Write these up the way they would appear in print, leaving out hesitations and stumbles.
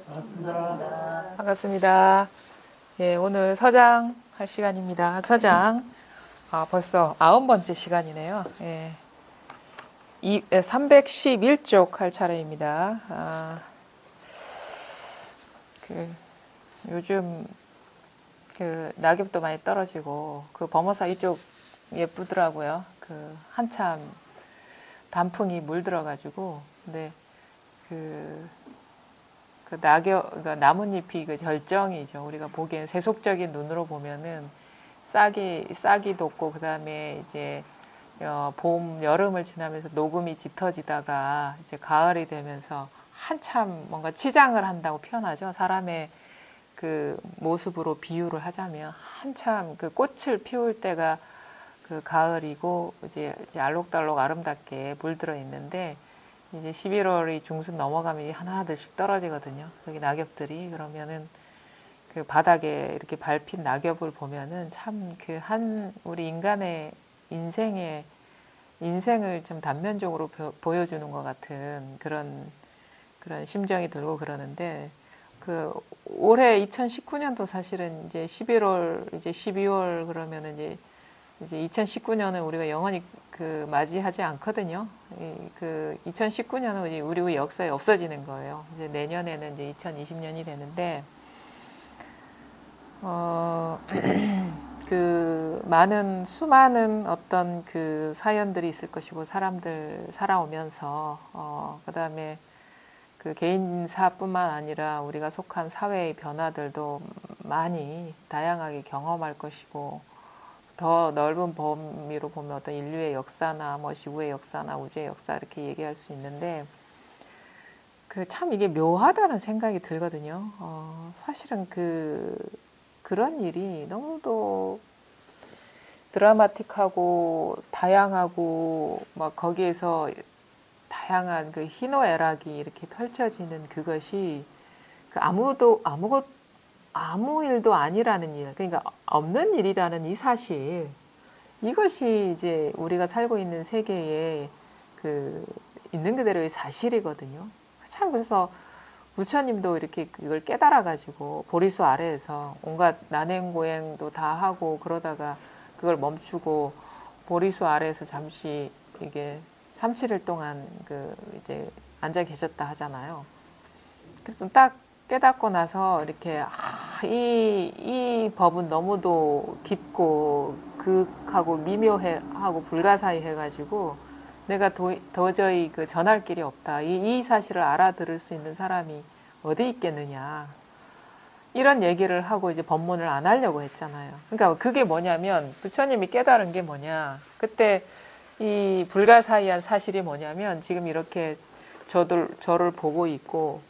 반갑습니다. 반갑습니다. 예, 오늘 서장 할 시간입니다. 서장. 벌써 9번째 시간이네요. 예. 311쪽 할 차례입니다. 요즘 낙엽도 많이 떨어지고 범어사 이쪽 예쁘더라고요. 한참 단풍이 물들어가지고 근데 그러니까 나뭇잎이 절정이죠. 우리가 보기엔 세속적인 눈으로 보면은 싹이 돋고 그다음에 이제 봄, 여름을 지나면서 녹음이 짙어지다가 이제 가을이 되면서 한참 뭔가 치장을 한다고 표현하죠. 사람의 그 모습으로 비유를 하자면 한참 그 꽃을 피울 때가 그 가을이고 이제 알록달록 아름답게 물들어 있는데 이제 11월이 중순 넘어가면 하나둘씩 떨어지거든요. 여기 낙엽들이. 그러면은 그 바닥에 이렇게 밟힌 낙엽을 보면은 참 우리 인간의 인생을 좀 단면적으로 보여주는 것 같은 그런 심정이 들고 그러는데 올해 2019년도 사실은 이제 11월, 이제 12월 그러면은 이제 2019년은 우리가 영원히 맞이하지 않거든요. 2019년은 우리 역사에 없어지는 거예요. 이제 내년에는 이제 2020년이 되는데, 수많은 어떤 사연들이 있을 것이고, 사람들 살아오면서, 그 다음에 개인사뿐만 아니라 우리가 속한 사회의 변화들도 많이 다양하게 경험할 것이고, 더 넓은 범위로 보면 어떤 인류의 역사나 지구의 역사나 우주의 역사 이렇게 얘기할 수 있는데 참 이게 묘하다는 생각이 들거든요. 사실은 그런 일이 너무도 드라마틱하고 다양하고 막 거기에서 다양한 희노애락이 이렇게 펼쳐지는 그것이 아무 일도 아니라는 일, 그러니까 없는 일이라는 이 사실, 이것이 이제 우리가 살고 있는 세계에 있는 그대로의 사실이거든요. 참 그래서 부처님도 이렇게 그걸 깨달아가지고 보리수 아래에서 온갖 난행고행도 다 하고 그러다가 그걸 멈추고 보리수 아래에서 잠시 이게 37일 동안 이제 앉아 계셨다 하잖아요. 그래서 딱 깨닫고 나서 이렇게 이 법은 너무도 깊고 극하고 미묘하고 불가사의 해가지고 내가 도저히 전할 길이 없다. 이 사실을 알아들을 수 있는 사람이 어디 있겠느냐. 이런 얘기를 하고 이제 법문을 안 하려고 했잖아요. 그러니까 그게 뭐냐면 부처님이 깨달은 게 뭐냐. 그때 이 불가사의한 사실이 뭐냐면 지금 이렇게 저를 보고 있고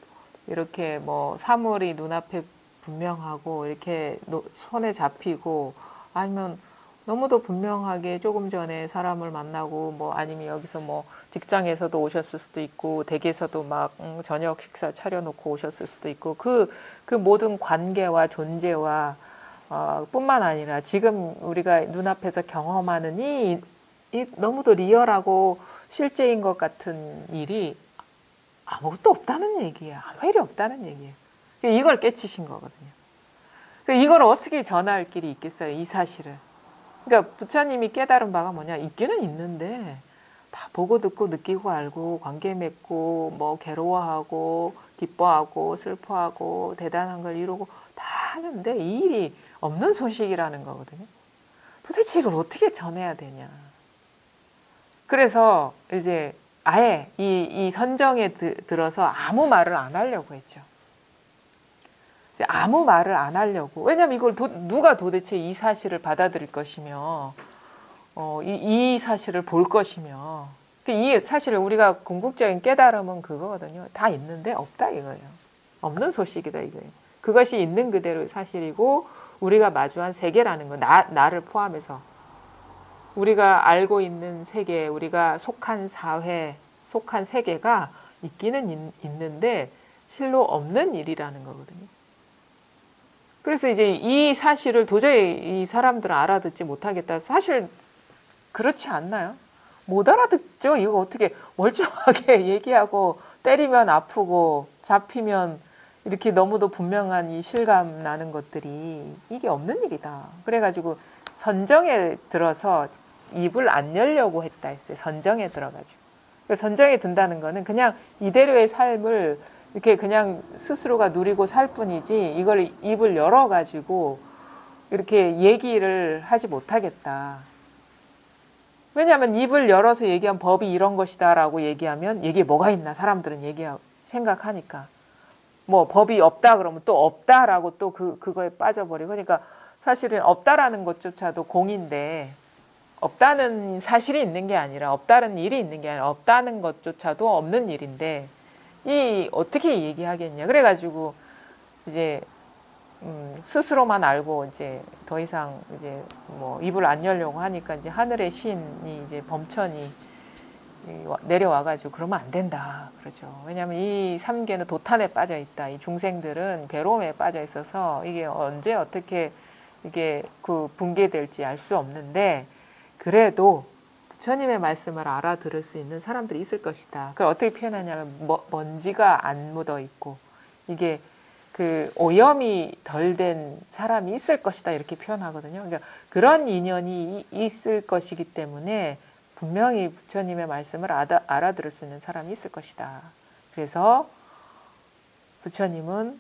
이렇게 사물이 눈앞에 분명하고 이렇게 손에 잡히고 아니면 너무도 분명하게 조금 전에 사람을 만나고 아니면 여기서 직장에서도 오셨을 수도 있고 댁에서도 막 저녁 식사 차려놓고 오셨을 수도 있고 그 모든 관계와 존재와 뿐만 아니라 지금 우리가 눈앞에서 경험하는 이 너무도 리얼하고 실제인 것 같은 일이 아무것도 없다는 얘기야. 아무 일이 없다는 얘기예요. 이걸 깨치신 거거든요. 이걸 어떻게 전할 길이 있겠어요, 이 사실을. 그러니까 부처님이 깨달은 바가 뭐냐, 있기는 있는데 다 보고 듣고 느끼고 알고 관계 맺고 괴로워하고 기뻐하고 슬퍼하고 대단한 걸 이루고 다 하는데 이 일이 없는 소식이라는 거거든요. 도대체 이걸 어떻게 전해야 되냐. 그래서 이제 아예 이 선정에 들어서 아무 말을 안 하려고 했죠. 아무 말을 안 하려고. 왜냐하면 이걸 누가 도대체 이 사실을 받아들일 것이며 이 사실을 볼 것이며 이 사실을 우리가 궁극적인 깨달음은 그거거든요. 다 있는데 없다 이거예요. 없는 소식이다 이거예요. 그것이 있는 그대로의 사실이고 우리가 마주한 세계라는 거, 나를 포함해서 우리가 알고 있는 세계, 우리가 속한 사회, 속한 세계가 있기는 있는데 실로 없는 일이라는 거거든요. 그래서 이제 이 사실을 도저히 이 사람들은 알아듣지 못하겠다. 사실 그렇지 않나요? 못 알아듣죠. 이거 어떻게 멀쩡하게 얘기하고 때리면 아프고 잡히면 이렇게 너무도 분명한 이 실감 나는 것들이 이게 없는 일이다. 그래가지고 선정에 들어서 입을 안 열려고 했다 했어요. 선정에 들어가지고. 선정에 든다는 거는 그냥 이대로의 삶을 이렇게 그냥 스스로가 누리고 살 뿐이지 이걸 입을 열어가지고 이렇게 얘기를 하지 못하겠다. 왜냐하면 입을 열어서 얘기한 법이 이런 것이다 라고 얘기하면 여기에 뭐가 있나 사람들은 생각하니까 뭐 법이 없다 그러면 또 없다라고 또 그거에 빠져버리고 그러니까 사실은 없다라는 것조차도 공인데 없다는 사실이 있는 게 아니라 없다는 일이 있는 게 아니라 없다는 것조차도 없는 일인데 이 어떻게 얘기하겠냐 그래가지고 이제 스스로만 알고 이제 더 이상 이제 뭐 입을 안 열려고 하니까 이제 하늘의 신이 이제 범천이 내려와가지고 그러면 안 된다 그러죠. 왜냐하면 이 삼계는 도탄에 빠져 있다. 이 중생들은 괴로움에 빠져 있어서 이게 언제 어떻게 이게 그 붕괴될지 알 수 없는데 그래도 부처님의 말씀을 알아들을 수 있는 사람들이 있을 것이다. 그걸 어떻게 표현하냐면 먼지가 안 묻어 있고 이게 그 오염이 덜 된 사람이 있을 것이다 이렇게 표현하거든요. 그러니까 그런 인연이 있을 것이기 때문에 분명히 부처님의 말씀을 알아들을 수 있는 사람이 있을 것이다. 그래서 부처님은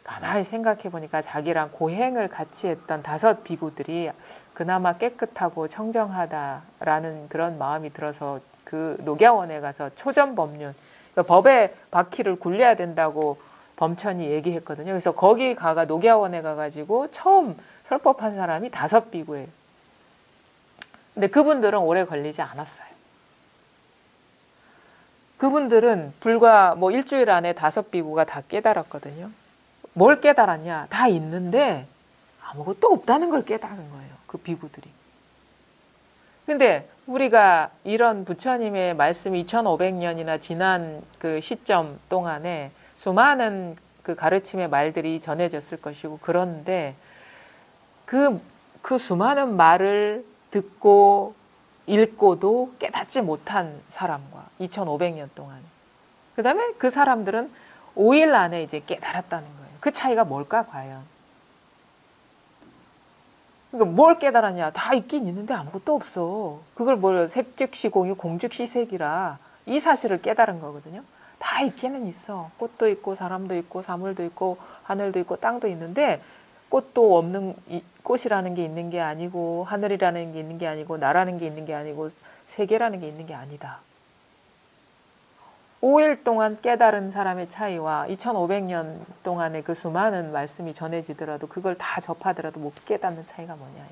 가만히 생각해 보니까 자기랑 고행을 같이 했던 5 비구들이 그나마 깨끗하고 청정하다라는 그런 마음이 들어서 그 녹야원에 가서 초전법륜, 그러니까 법의 바퀴를 굴려야 된다고 범천이 얘기했거든요. 그래서 거기 녹야원에 가가지고 처음 설법한 사람이 5 비구예요. 근데 그분들은 오래 걸리지 않았어요. 그분들은 불과 뭐 일주일 안에 5 비구가 다 깨달았거든요. 뭘 깨달았냐? 다 있는데 아무것도 없다는 걸 깨달은 거예요. 그 비구들이. 근데 우리가 이런 부처님의 말씀이 2500년이나 지난 그 시점 동안에 수많은 그 가르침의 말들이 전해졌을 것이고 그런데 그 수많은 말을 듣고 읽고도 깨닫지 못한 사람과 2500년 동안 그 다음에 그 사람들은 5일 안에 이제 깨달았다는 거예요. 그 차이가 뭘까 과연? 그러니까 뭘 깨달았냐? 다 있긴 있는데 아무것도 없어. 그걸 뭘 색즉시 공유 공즉시 색이라 이 사실을 깨달은 거거든요. 다 있기는 있어. 꽃도 있고 사람도 있고 사물도 있고 하늘도 있고 땅도 있는데 꽃도 없는 꽃이라는 게 있는 게 아니고 하늘이라는 게 있는 게 아니고 나라는 게 있는 게 아니고 세계라는 게 있는 게 아니다. 5일 동안 깨달은 사람의 차이와 2500년 동안의 그 수많은 말씀이 전해지더라도 그걸 다 접하더라도 못 깨닫는 차이가 뭐냐.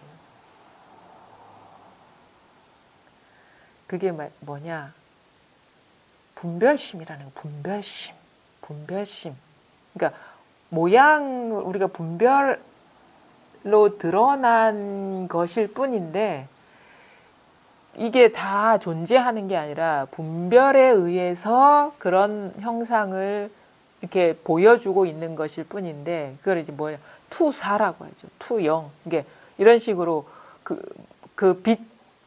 그게 뭐냐. 분별심이라는 거. 분별심. 그러니까 모양을 우리가 분별로 드러난 것일 뿐인데 이게 다 존재하는 게 아니라 분별에 의해서 그런 형상을 이렇게 보여주고 있는 것일 뿐인데 그걸 이제 뭐야 투사라고 하죠. 투영. 이게 이런 식으로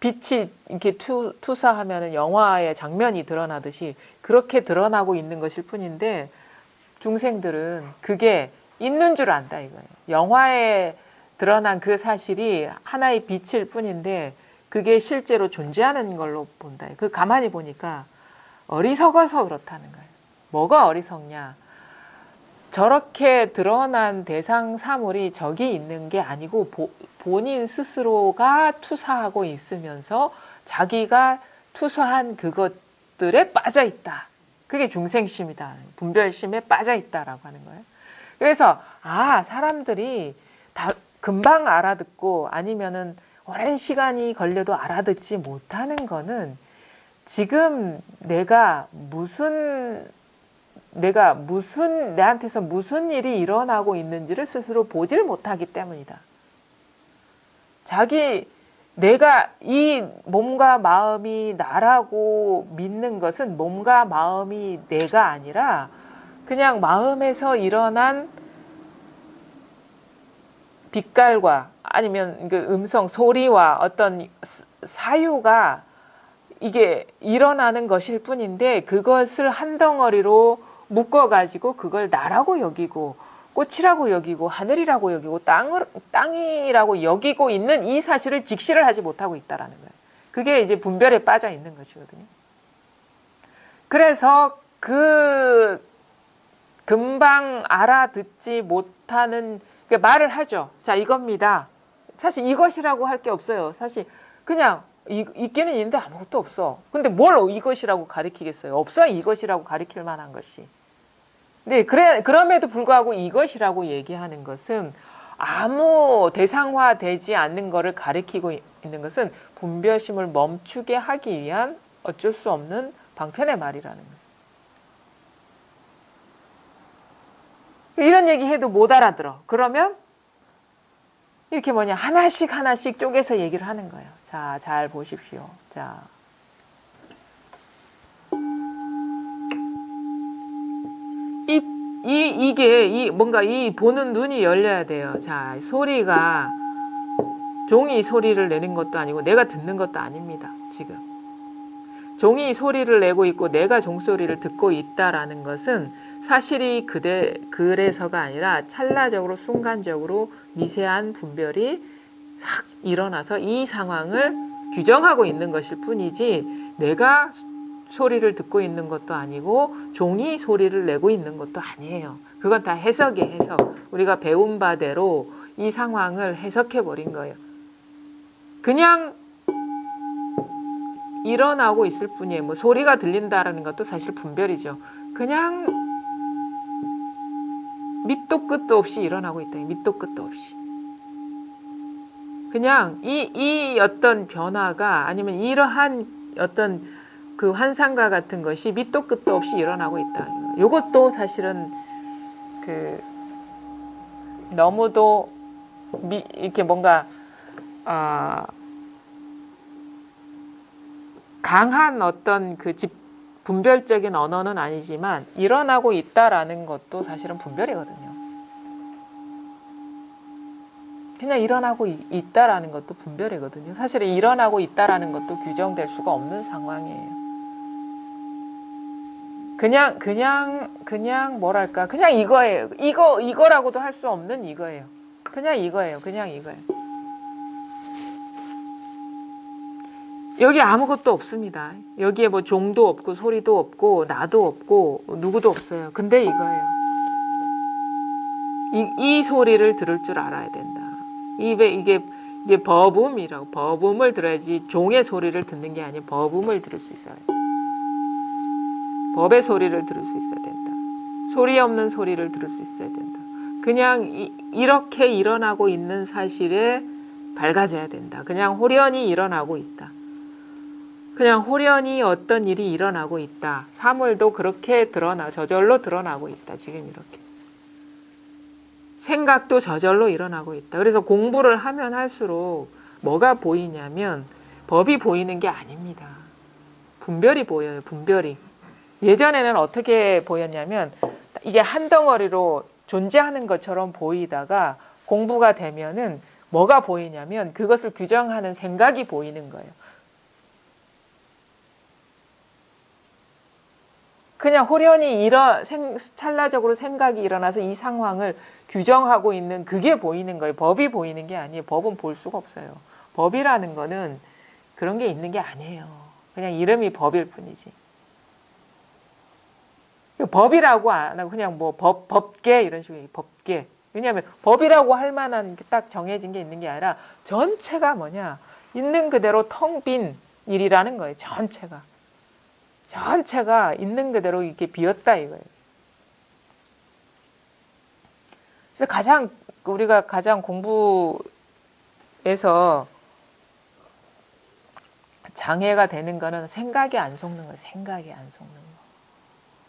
빛이 이렇게 투사하면은 영화의 장면이 드러나듯이 그렇게 드러나고 있는 것일 뿐인데 중생들은 그게 있는 줄 안다 이거예요. 영화에 드러난 그 사실이 하나의 빛일 뿐인데 그게 실제로 존재하는 걸로 본다. 그 가만히 보니까 어리석어서 그렇다는 거예요. 뭐가 어리석냐? 저렇게 드러난 대상 사물이 저기 있는 게 아니고 본인 스스로가 투사하고 있으면서 자기가 투사한 그것들에 빠져 있다. 그게 중생심이다. 분별심에 빠져 있다라고 하는 거예요. 그래서 사람들이 다 금방 알아듣고 아니면은 오랜 시간이 걸려도 알아듣지 못하는 거는 지금 내한테서 무슨 일이 일어나고 있는지를 스스로 보질 못하기 때문이다. 내가 이 몸과 마음이 나라고 믿는 것은 몸과 마음이 내가 아니라 그냥 마음에서 일어난 빛깔과 아니면 그 음성 소리와 어떤 사유가 이게 일어나는 것일 뿐인데 그것을 한 덩어리로 묶어가지고 그걸 나라고 여기고 꽃이라고 여기고 하늘이라고 여기고 땅이라고 여기고 있는 이 사실을 직시를 하지 못하고 있다라는 거예요. 그게 이제 분별에 빠져 있는 것이거든요. 그래서 그 금방 알아듣지 못하는 말을 하죠. 자, 이겁니다. 사실 이것이라고 할 게 없어요. 사실 그냥 있기는 있는데 아무것도 없어. 근데 뭘 이것이라고 가리키겠어요? 없어, 이것이라고 가리킬 만한 것이. 네, 그럼에도 불구하고 이것이라고 얘기하는 것은 아무 대상화되지 않는 것을 가리키고 있는 것은 분별심을 멈추게 하기 위한 어쩔 수 없는 방편의 말이라는 거예요. 이런 얘기 해도 못 알아들어. 그러면 이렇게 하나씩 하나씩 쪼개서 얘기를 하는 거예요. 자, 잘 보십시오. 자. 이게 뭔가 이 보는 눈이 열려야 돼요. 자, 소리가 종이 소리를 내는 것도 아니고 내가 듣는 것도 아닙니다. 지금. 종이 소리를 내고 있고 내가 종소리를 듣고 있다라는 것은 사실이 그래서가 아니라 찰나적으로 순간적으로 미세한 분별이 싹 일어나서 이 상황을 규정하고 있는 것일 뿐이지 내가 소리를 듣고 있는 것도 아니고 종이 소리를 내고 있는 것도 아니에요. 그건 다 해석이에요. 해석. 우리가 배운 바대로 이 상황을 해석해 버린 거예요. 그냥 일어나고 있을 뿐이에요. 소리가 들린다라는 것도 사실 분별이죠. 그냥 밑도 끝도 없이 일어나고 있다. 밑도 끝도 없이. 그냥 이 어떤 변화가 아니면 이러한 어떤 그 환상과 같은 것이 밑도 끝도 없이 일어나고 있다. 이것도 사실은 너무도 이렇게 뭔가 강한 어떤 분별적인 언어는 아니지만 일어나고 있다라는 것도 사실은 분별이거든요. 그냥 일어나고 있다라는 것도 분별이거든요. 사실은 일어나고 있다라는 것도 규정될 수가 없는 상황이에요. 그냥 뭐랄까, 그냥 이거예요. 이거라고도 할 수 없는 이거예요. 그냥 이거예요. 그냥 이거예요. 여기 아무것도 없습니다. 여기에 종도 없고 소리도 없고 나도 없고 누구도 없어요. 근데 이거예요. 이 소리를 들을 줄 알아야 된다. 이게 법음이라고. 법음을 들어야지 종의 소리를 듣는 게 아니고 법음을 들을 수 있어요. 법의 소리를 들을 수 있어야 된다. 소리 없는 소리를 들을 수 있어야 된다. 그냥 이렇게 일어나고 있는 사실에 밝아져야 된다. 그냥 호련히 일어나고 있다. 그냥 호련히 어떤 일이 일어나고 있다. 사물도 그렇게 저절로 드러나고 있다. 지금 이렇게. 생각도 저절로 일어나고 있다. 그래서 공부를 하면 할수록 뭐가 보이냐면 법이 보이는 게 아닙니다. 분별이 보여요. 분별이. 예전에는 어떻게 보였냐면 이게 한 덩어리로 존재하는 것처럼 보이다가 공부가 되면은 뭐가 보이냐면 그것을 규정하는 생각이 보이는 거예요. 그냥 호련히 찰나적으로 생각이 일어나서 이 상황을 규정하고 있는 그게 보이는 거예요. 법이 보이는 게 아니에요. 법은 볼 수가 없어요. 법이라는 거는 그런 게 있는 게 아니에요. 그냥 이름이 법일 뿐이지. 법이라고 안 하고 그냥 법계 이런 식으로 법계. 왜냐하면 법이라고 할 만한 게 딱 정해진 게 있는 게 아니라 전체가 있는 그대로 텅 빈 일이라는 거예요. 전체가 있는 그대로 이렇게 비었다 이거예요. 그래서 우리가 가장 공부에서 장애가 되는 거는 생각이 안 속는 거예요. 생각이 안 속는 거.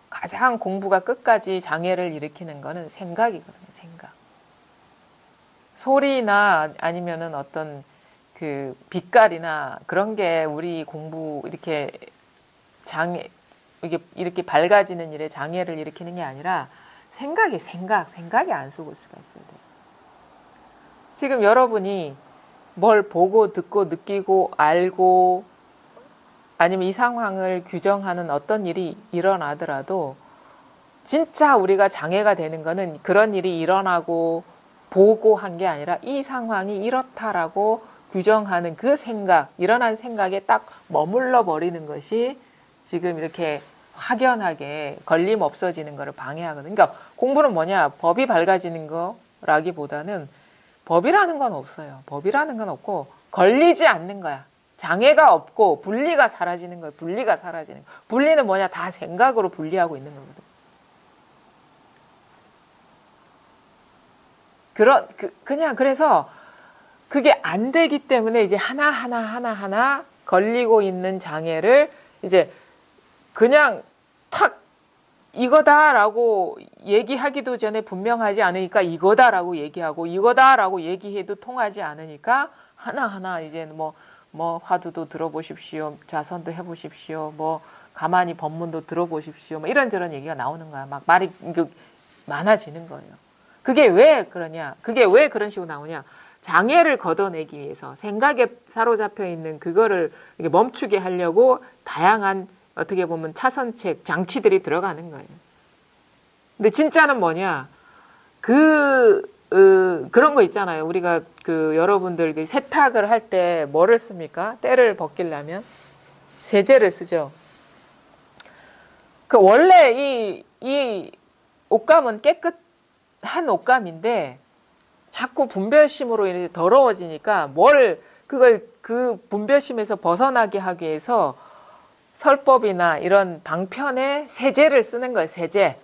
가장 공부가 끝까지 장애를 일으키는 거는 생각이거든요. 생각. 소리나 아니면은 어떤 빛깔이나 그런 게 우리 공부 이렇게 이렇게 밝아지는 일에 장애를 일으키는 게 아니라 생각이 안 속을 수가 있어야 돼요. 지금 여러분이 뭘 보고 듣고 느끼고 알고 아니면 이 상황을 규정하는 어떤 일이 일어나더라도 진짜 우리가 장애가 되는 거는 그런 일이 일어나고 보고 한 게 아니라 이 상황이 이렇다라고 규정하는 그 생각, 일어난 생각에 딱 머물러 버리는 것이 지금 이렇게 확연하게 걸림 없어지는 거를 방해하거든요. 그러니까 공부는 뭐냐? 법이 밝아지는 거라기보다는 법이라는 건 없어요. 법이라는 건 없고 걸리지 않는 거야. 장애가 없고 분리가 사라지는 거예요. 분리가 사라지는 거예요. 분리는 뭐냐? 다 생각으로 분리하고 있는 거거든. 그냥 그래서 그게 안 되기 때문에 이제 하나하나 걸리고 있는 장애를 이제 그냥 탁 이거다라고 얘기하기도 전에 분명하지 않으니까 이거다라고 얘기하고 이거다라고 얘기해도 통하지 않으니까 하나하나 이제 뭐 화두도 들어보십시오. 자선도 해보십시오. 뭐 가만히 법문도 들어보십시오. 뭐 이런저런 얘기가 나오는 거야. 막 말이 많아지는 거예요. 그게 왜 그러냐? 그게 왜 그런 식으로 나오냐? 장애를 걷어내기 위해서 생각에 사로잡혀 있는 그거를 멈추게 하려고 다양한 어떻게 보면 차선책, 장치들이 들어가는 거예요. 근데 진짜는 뭐냐? 그런 거 있잖아요. 우리가 여러분들 세탁을 할 때 뭐를 씁니까? 때를 벗기려면 세제를 쓰죠. 원래 이 옷감은 깨끗한 옷감인데 자꾸 분별심으로 이렇게 더러워지니까 그걸 그 분별심에서 벗어나게 하기 위해서 설법이나 이런 방편에 세제를 쓰는 거예요. 세제.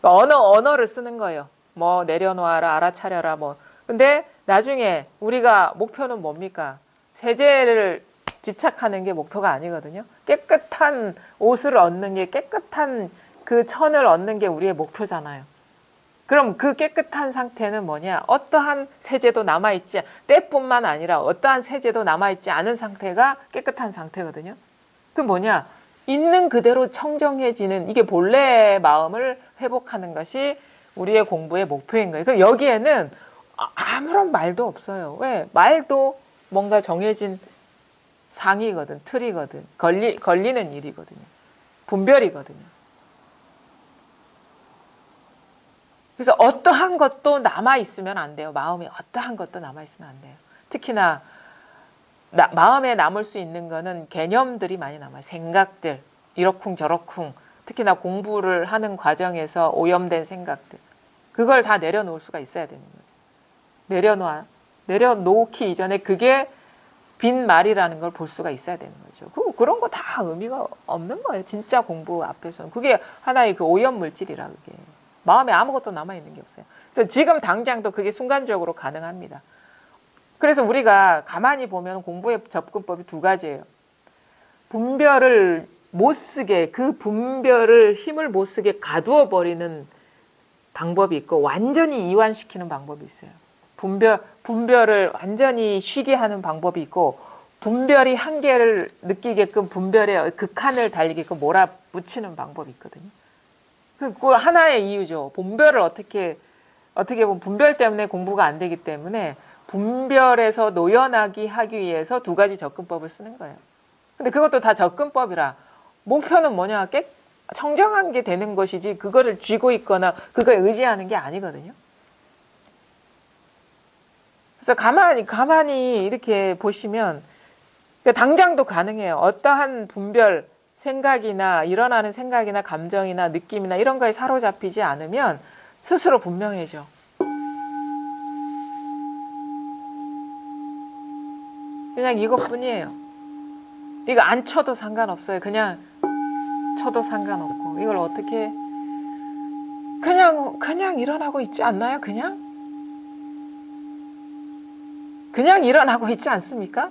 언어를 쓰는 거예요. 뭐 내려놓아라, 알아차려라 뭐. 근데 나중에 우리가 목표는 뭡니까? 세제를 집착하는 게 목표가 아니거든요. 깨끗한 옷을 얻는 게, 깨끗한 그 천을 얻는 게 우리의 목표잖아요. 그럼 그 깨끗한 상태는 뭐냐? 어떠한 세제도 남아있지, 때뿐만 아니라 어떠한 세제도 남아있지 않은 상태가 깨끗한 상태거든요. 그 뭐냐? 있는 그대로 청정해지는, 이게 본래의 마음을 회복하는 것이 우리의 공부의 목표인 거예요. 그럼 여기에는 아무런 말도 없어요. 왜? 말도 뭔가 정해진 상이거든, 틀이거든, 걸리는 일이거든요. 분별이거든요. 그래서 어떠한 것도 남아있으면 안 돼요. 마음에 어떠한 것도 남아있으면 안 돼요. 특히나 마음에 남을 수 있는 거는 개념들이 많이 남아요. 생각들, 이러쿵 저러쿵. 특히나 공부를 하는 과정에서 오염된 생각들. 그걸 다 내려놓을 수가 있어야 되는 거죠. 내려놓기 이전에 그게 빈 말이라는 걸 볼 수가 있어야 되는 거죠. 그런 거 다 의미가 없는 거예요. 진짜 공부 앞에서는. 그게 하나의 그 오염 물질이라 그게. 마음에 아무것도 남아있는 게 없어요. 그래서 지금 당장도 그게 순간적으로 가능합니다. 그래서 우리가 가만히 보면 공부의 접근법이 두 가지예요. 분별을 못 쓰게, 그 분별을 힘을 못 쓰게 가두어 버리는 방법이 있고 완전히 이완시키는 방법이 있어요. 분별을 완전히 쉬게 하는 방법이 있고 분별이 한계를 느끼게끔 분별의 극한을 달리게끔 몰아붙이는 방법이 있거든요. 그 하나의 이유죠. 분별을 어떻게 보면 분별 때문에 공부가 안 되기 때문에 분별에서 노연하게 하기 위해서 두 가지 접근법을 쓰는 거예요. 근데 그것도 다 접근법이라 목표는 뭐냐? 청정한 게 되는 것이지 그거를 쥐고 있거나 그거에 의지하는 게 아니거든요. 그래서 가만히 이렇게 보시면 당장도 가능해요. 어떠한 분별, 생각이나 일어나는 생각이나 감정이나 느낌이나 이런 거에 사로잡히지 않으면 스스로 분명해져. 그냥 이것뿐이에요. 이거 안 쳐도 상관없어요. 그냥 쳐도 상관없고 이걸 어떻게 그냥 일어나고 있지 않나요? 그냥 일어나고 있지 않습니까?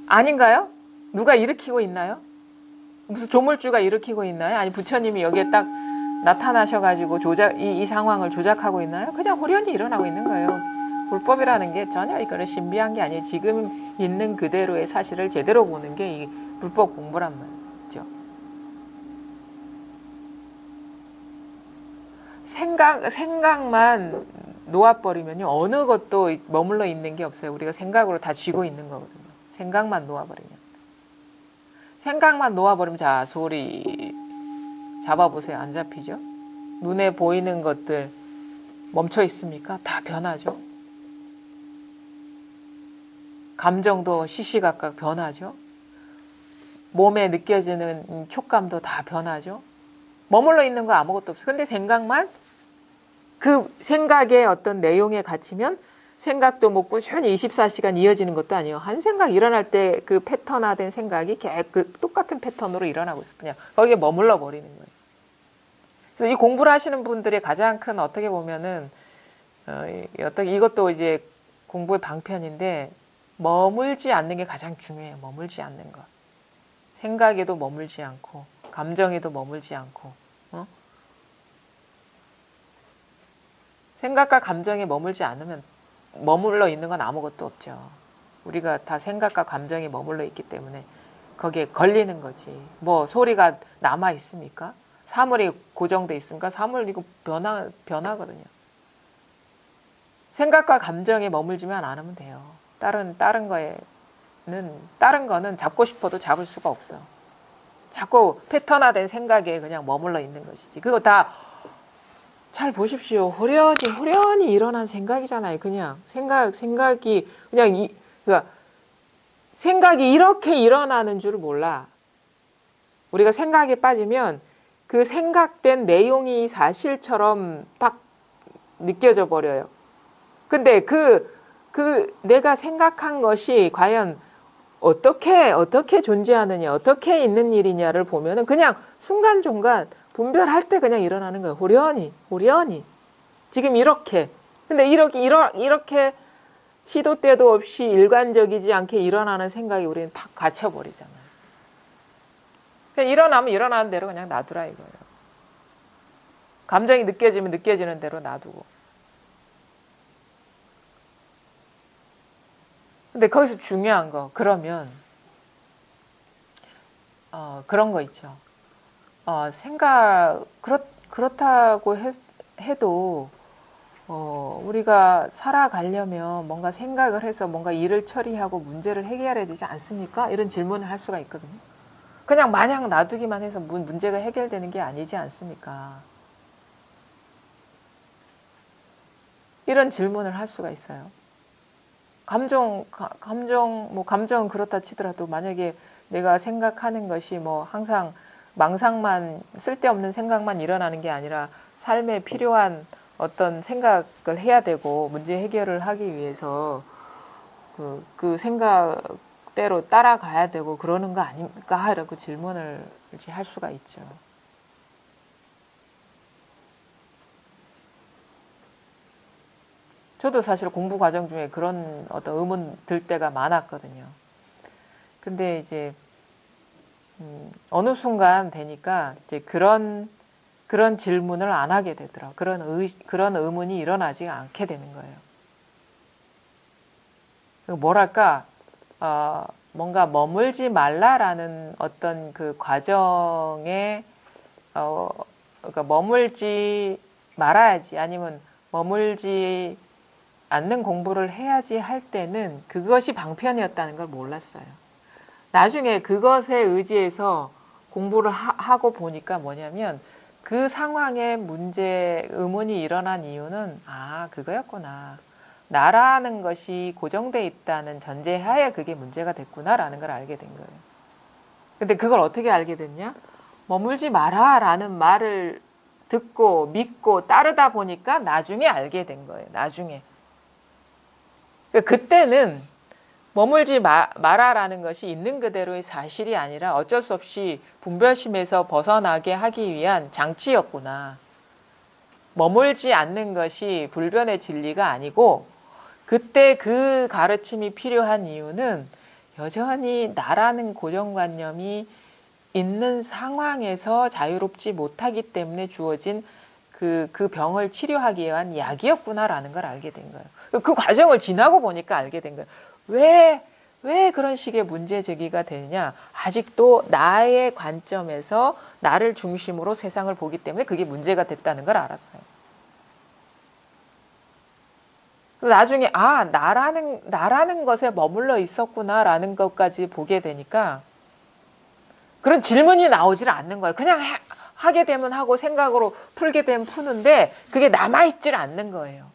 아닌가요? 누가 일으키고 있나요? 무슨 조물주가 일으키고 있나요? 아니 부처님이 여기에 딱 나타나셔가지고 이 상황을 조작하고 있나요? 그냥 호련히 일어나고 있는 거예요. 불법이라는 게 전혀 이거는 신비한 게 아니에요. 지금 있는 그대로의 사실을 제대로 보는 게 이 불법 공부란 말이죠. 생각만 놓아버리면요. 어느 것도 머물러 있는 게 없어요. 우리가 생각으로 다 쥐고 있는 거거든요. 생각만 놓아버리면. 생각만 놓아버리면 자, 소리 잡아보세요. 안 잡히죠? 눈에 보이는 것들 멈춰 있습니까? 다 변하죠. 감정도 시시각각 변하죠. 몸에 느껴지는 촉감도 다 변하죠. 머물러 있는 거 아무것도 없어요. 근데 생각만 그 생각의 어떤 내용에 갇히면 생각도 뭐 꾸준히 24시간 이어지는 것도 아니에요. 한 생각 일어날 때 그 패턴화된 생각이 그 똑같은 패턴으로 일어나고 있어요. 그냥 거기에 머물러 버리는 거예요. 그래서 이 공부를 하시는 분들의 가장 큰 어떻게 보면은 이것도 이제 공부의 방편인데 머물지 않는 게 가장 중요해요. 머물지 않는 것. 생각에도 머물지 않고 감정에도 머물지 않고 생각과 감정에 머물지 않으면 머물러 있는 건 아무것도 없죠. 우리가 다 생각과 감정에 머물러 있기 때문에 거기에 걸리는 거지. 뭐 소리가 남아 있습니까? 사물이 고정돼 있습니까? 사물 이거 변하거든요. 생각과 감정에 머물지만 않으면 돼요. 다른 거는 잡고 싶어도 잡을 수가 없어. 자꾸 패턴화된 생각에 그냥 머물러 있는 것이지. 그거 다 잘 보십시오. 호련히 일어난 생각이잖아요. 그냥 생각이 그냥 그러니까 생각이 이렇게 일어나는 줄 몰라. 우리가 생각에 빠지면 그 생각된 내용이 사실처럼 딱 느껴져 버려요. 근데 내가 생각한 것이 과연 어떻게 존재하느냐, 어떻게 있는 일이냐를 보면은 그냥 순간순간 분별할 때 그냥 일어나는 거예요. 호련히. 지금 이렇게. 근데 이렇게 시도 때도 없이 일관적이지 않게 일어나는 생각이 우리는 탁 갇혀버리잖아요. 그냥 일어나면 일어나는 대로 그냥 놔두라 이거예요. 감정이 느껴지면 느껴지는 대로 놔두고. 근데 거기서 중요한 거, 그러면, 그런 거 있죠. 그렇다고 해도, 우리가 살아가려면 뭔가 생각을 해서 뭔가 일을 처리하고 문제를 해결해야 되지 않습니까? 이런 질문을 할 수가 있거든요. 그냥 마냥 놔두기만 해서 문제가 해결되는 게 아니지 않습니까? 이런 질문을 할 수가 있어요. 감정은 그렇다 치더라도 만약에 내가 생각하는 것이 뭐 항상 쓸데없는 생각만 일어나는 게 아니라 삶에 필요한 어떤 생각을 해야 되고 문제 해결을 하기 위해서 그 생각대로 따라가야 되고 그러는 거 아닙니까? 라고 질문을 이렇게 할 수가 있죠. 저도 사실 공부 과정 중에 그런 어떤 의문 들 때가 많았거든요. 근데 이제 어느 순간 되니까 이제 그런 질문을 안 하게 되더라고요. 그런 의문이 일어나지 않게 되는 거예요. 뭐랄까 뭔가 머물지 말라라는 어떤 그 과정에 그러니까 머물지 말아야지 아니면 머물지 않는 공부를 해야지 할 때는 그것이 방편이었다는 걸 몰랐어요. 나중에 그것에 의지해서 공부를 하고 보니까 뭐냐면 그 상황에 의문이 일어난 이유는 그거였구나. 나라는 것이 고정돼 있다는 전제하에 그게 문제가 됐구나라는 걸 알게 된 거예요. 근데 그걸 어떻게 알게 됐냐? 머물지 마라 라는 말을 듣고 믿고 따르다 보니까 나중에 알게 된 거예요. 나중에. 그때는 머물지 마라라는 것이 있는 그대로의 사실이 아니라 어쩔 수 없이 분별심에서 벗어나게 하기 위한 장치였구나. 머물지 않는 것이 불변의 진리가 아니고 그때 그 가르침이 필요한 이유는 여전히 나라는 고정관념이 있는 상황에서 자유롭지 못하기 때문에 주어진 그 병을 치료하기 위한 약이었구나라는 걸 알게 된 거예요. 그 과정을 지나고 보니까 알게 된 거예요. 왜 그런 식의 문제 제기가 되느냐? 아직도 나의 관점에서 나를 중심으로 세상을 보기 때문에 그게 문제가 됐다는 걸 알았어요. 나중에 나라는 것에 머물러 있었구나라는 것까지 보게 되니까 그런 질문이 나오질 않는 거예요. 그냥 하게 되면 하고 생각으로 풀게 되면 푸는데 그게 남아있질 않는 거예요.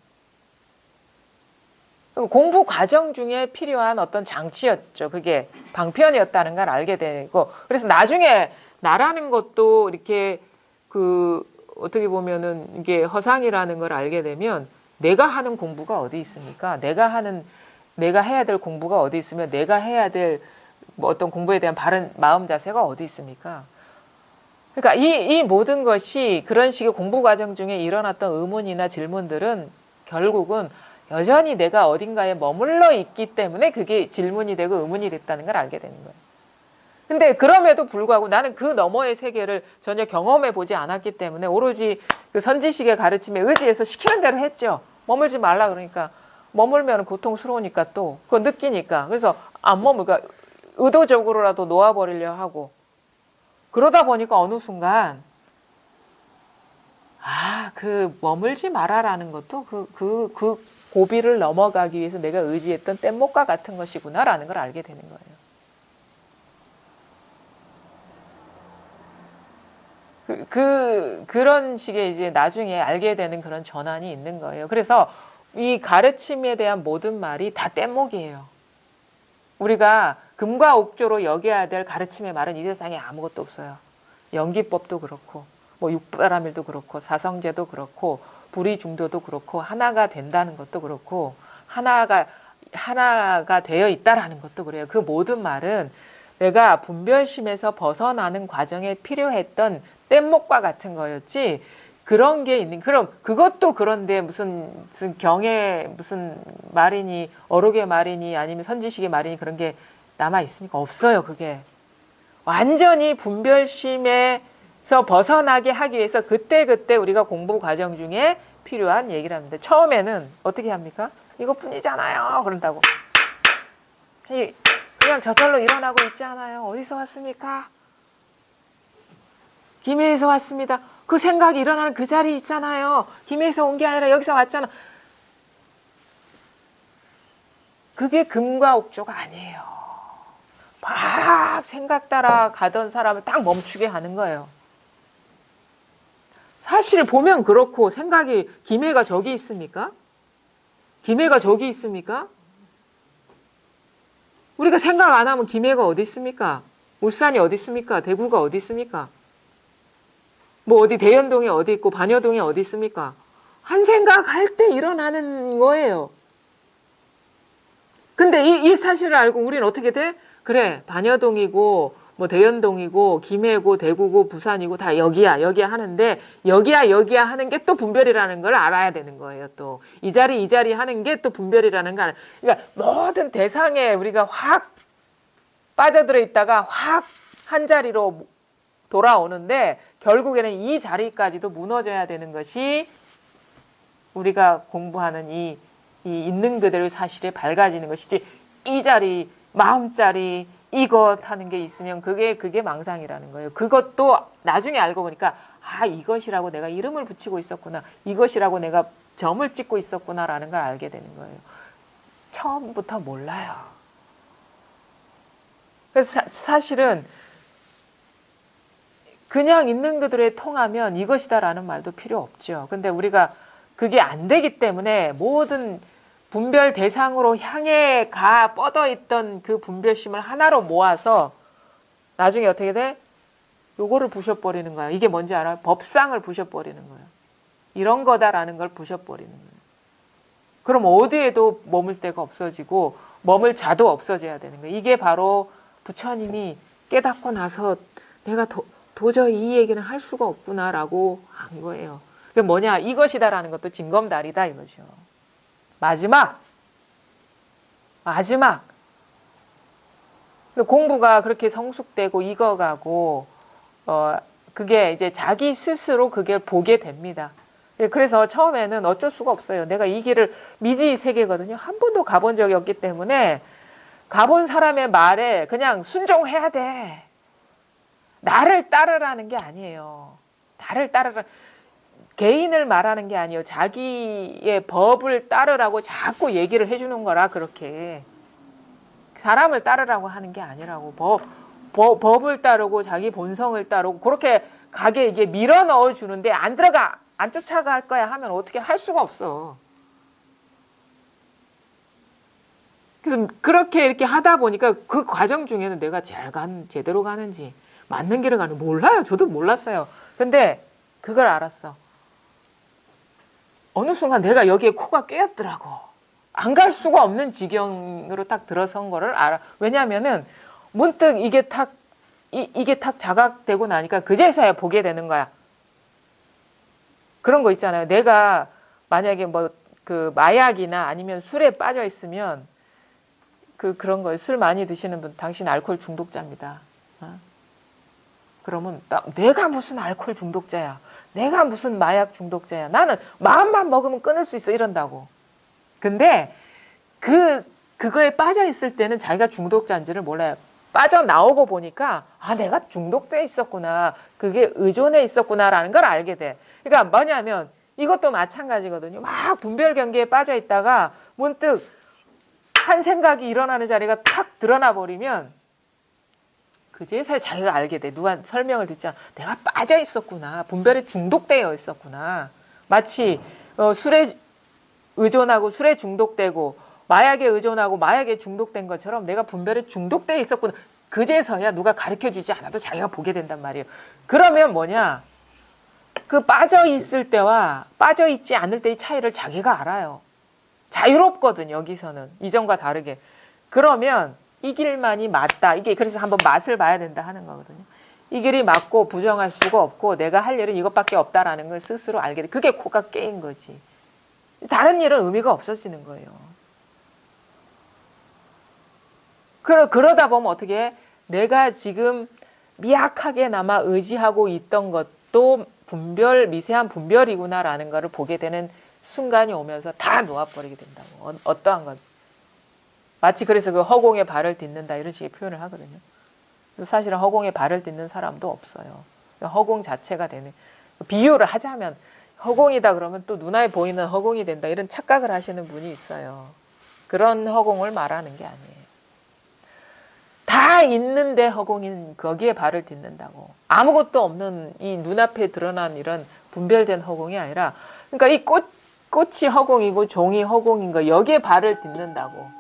공부 과정 중에 필요한 어떤 장치였죠. 그게 방편이었다는 걸 알게 되고, 그래서 나중에 나라는 것도 이렇게 어떻게 보면은 이게 허상이라는 걸 알게 되면 내가 하는 공부가 어디 있습니까? 내가 해야 될 공부가 어디 있으면 내가 해야 될 뭐 어떤 공부에 대한 바른 마음 자세가 어디 있습니까? 그러니까 이 모든 것이 그런 식의 공부 과정 중에 일어났던 의문이나 질문들은 결국은 여전히 내가 어딘가에 머물러 있기 때문에 그게 질문이 되고 의문이 됐다는 걸 알게 되는 거예요. 근데 그럼에도 불구하고 나는 그 너머의 세계를 전혀 경험해 보지 않았기 때문에 오로지 그 선지식의 가르침에 의지해서 시키는 대로 했죠. 머물지 말라 그러니까 머물면 고통스러우니까 또 그거 느끼니까 그래서 안 머물까 의도적으로라도 놓아버리려 하고 그러다 보니까 어느 순간 그 머물지 마라라는 것도 그 고비를 넘어가기 위해서 내가 의지했던 뗏목과 같은 것이구나라는 걸 알게 되는 거예요. 그런 식의 이제 나중에 알게 되는 그런 전환이 있는 거예요. 그래서 이 가르침에 대한 모든 말이 다 뗏목이에요. 우리가 금과 옥조로 여겨야 될 가르침의 말은 이 세상에 아무것도 없어요. 연기법도 그렇고 뭐 육바라밀도 그렇고 사성제도 그렇고 불의중도도 그렇고 하나가 된다는 것도 그렇고 하나가 되어 있다라는 것도 그래요. 그 모든 말은 내가 분별심에서 벗어나는 과정에 필요했던 뗏목과 같은 거였지 그런 게 있는 그럼 그것도 그런데 무슨 경의 무슨 말이니 어록의 말이니 아니면 선지식의 말이니 그런 게 남아 있습니까? 없어요. 그게 완전히 분별심에서 벗어나게 하기 위해서 그때그때 우리가 공부 과정 중에 필요한 얘기를 합니다. 처음에는 어떻게 합니까? 이것뿐이잖아요. 그런다고. 그냥 저절로 일어나고 있지 않아요. 어디서 왔습니까? 김해에서 왔습니다. 그 생각이 일어나는 그 자리에 있잖아요. 김해에서 온 게 아니라 여기서 왔잖아. 그게 금과 옥조가 아니에요. 막 생각 따라 가던 사람을 딱 멈추게 하는 거예요. 사실 보면 그렇고 생각이 김해가 저기 있습니까? 김해가 저기 있습니까? 우리가 생각 안 하면 김해가 어디 있습니까? 울산이 어디 있습니까? 대구가 어디 있습니까? 뭐 어디 대연동에 어디 있고 반여동에 어디 있습니까? 한 생각할 때 일어나는 거예요. 근데 이 사실을 알고 우리는 어떻게 돼? 그래 반여동이고 뭐 대연동이고 김해고 대구고 부산이고 다 여기야 하는데 여기야 하는 게 또 분별이라는 걸 알아야 되는 거예요. 또 이 자리 하는 게 또 분별이라는 걸 그러니까 모든 대상에 우리가 확 빠져들어 있다가 확 한 자리로 돌아오는데 결국에는 이 자리까지도 무너져야 되는 것이 우리가 공부하는 이 있는 그대로의 사실에 밝아지는 것이지 이 자리 마음자리 이것 하는 게 있으면 그게 망상이라는 거예요. 그것도 나중에 알고 보니까 이것이라고 내가 이름을 붙이고 있었구나. 이것이라고 내가 점을 찍고 있었구나라는 걸 알게 되는 거예요. 처음부터 몰라요. 그래서 사실은 그냥 있는 그대로에 통하면 이것이다라는 말도 필요 없죠. 근데 우리가 그게 안 되기 때문에 모든 분별 대상으로 향해 뻗어있던 그 분별심을 하나로 모아서 나중에 어떻게 돼? 요거를 부셔버리는 거야. 이게 뭔지 알아요? 법상을 부셔버리는 거예요. 이런 거다라는 걸 부셔버리는 거예요. 그럼 어디에도 머물 데가 없어지고 머물 자도 없어져야 되는 거예요. 이게 바로 부처님이 깨닫고 나서 내가 도저히 이 얘기는 할 수가 없구나라고 한 거예요. 그게 뭐냐? 이것이다라는 것도 징검다리다 이거죠. 마지막. 공부가 그렇게 성숙되고 익어가고 그게 이제 자기 스스로 그게 보게 됩니다. 그래서 처음에는 어쩔 수가 없어요. 내가 이 길을 미지 세계거든요. 한 번도 가본 적이 없기 때문에 가본 사람의 말에 그냥 순종해야 돼. 나를 따르라는 게 아니에요. 나를 따르라. 개인을 말하는 게 아니에요. 자기의 법을 따르라고 자꾸 얘기를 해주는 거라 그렇게. 사람을 따르라고 하는 게 아니라고. 법을 따르고 자기 본성을 따르고 그렇게 가게 이게 밀어 넣어 주는데 안 들어가, 안 쫓아갈 거야 하면 어떻게 할 수가 없어. 그래서 그렇게 이렇게 하다 보니까 그 과정 중에는 내가 제대로 가는지 맞는 길을 가는지 몰라요. 저도 몰랐어요. 근데 그걸 알았어. 어느 순간 내가 여기에 코가 깨었더라고. 안 갈 수가 없는 지경으로 딱 들어선 거를 알아. 왜냐하면은 문득 이게 탁 자각되고 나니까 그제서야 보게 되는 거야. 그런 거 있잖아요. 내가 만약에 뭐 그 마약이나 아니면 술에 빠져 있으면 그런 거 술 많이 드시는 분 당신 알코올 중독자입니다. 그러면 내가 무슨 알코올 중독자야. 내가 무슨 마약 중독자야. 나는 마음만 먹으면 끊을 수 있어 이런다고. 근데 그거에 빠져 있을 때는 자기가 중독자인지를 몰라요. 빠져나오고 보니까 아 내가 중독돼 있었구나. 그게 의존해 있었구나라는 걸 알게 돼. 그러니까 뭐냐면 이것도 마찬가지거든요. 막 분별 경계에 빠져 있다가 문득 한 생각이 일어나는 자리가 탁 드러나 버리면 그제서야 자기가 알게 돼. 누가 설명을 듣지 않아. 내가 빠져 있었구나. 분별에 중독되어 있었구나. 마치 술에 의존하고 술에 중독되고 마약에 의존하고 마약에 중독된 것처럼 내가 분별에 중독되어 있었구나. 그제서야 누가 가르쳐주지 않아도 자기가 보게 된단 말이에요. 그러면 뭐냐. 그 빠져있을 때와 빠져있지 않을 때의 차이를 자기가 알아요. 자유롭거든 여기서는. 이전과 다르게. 그러면 이 길만이 맞다. 이게 그래서 한번 맛을 봐야 된다 하는 거거든요. 이 길이 맞고 부정할 수가 없고 내가 할 일은 이것밖에 없다라는 걸 스스로 알게 돼. 그게 코가 깨인 거지. 다른 일은 의미가 없어지는 거예요. 그러다 보면 어떻게 해? 내가 지금 미약하게나마 의지하고 있던 것도 미세한 분별이구나라는 것을 보게 되는 순간이 오면서 다 놓아버리게 된다고. 어떠한 것. 마치 그래서 그 허공에 발을 딛는다 이런 식의 표현을 하거든요. 그래서 사실은 허공에 발을 딛는 사람도 없어요. 허공 자체가 되는. 비유를 하자면 허공이다 그러면 또 눈에 보이는 허공이 된다 이런 착각을 하시는 분이 있어요. 그런 허공을 말하는 게 아니에요. 다 있는데 허공인 거기에 발을 딛는다고. 아무것도 없는 이 눈앞에 드러난 이런 분별된 허공이 아니라 그러니까 이 꽃이 허공이고 종이 허공인 거 여기에 발을 딛는다고.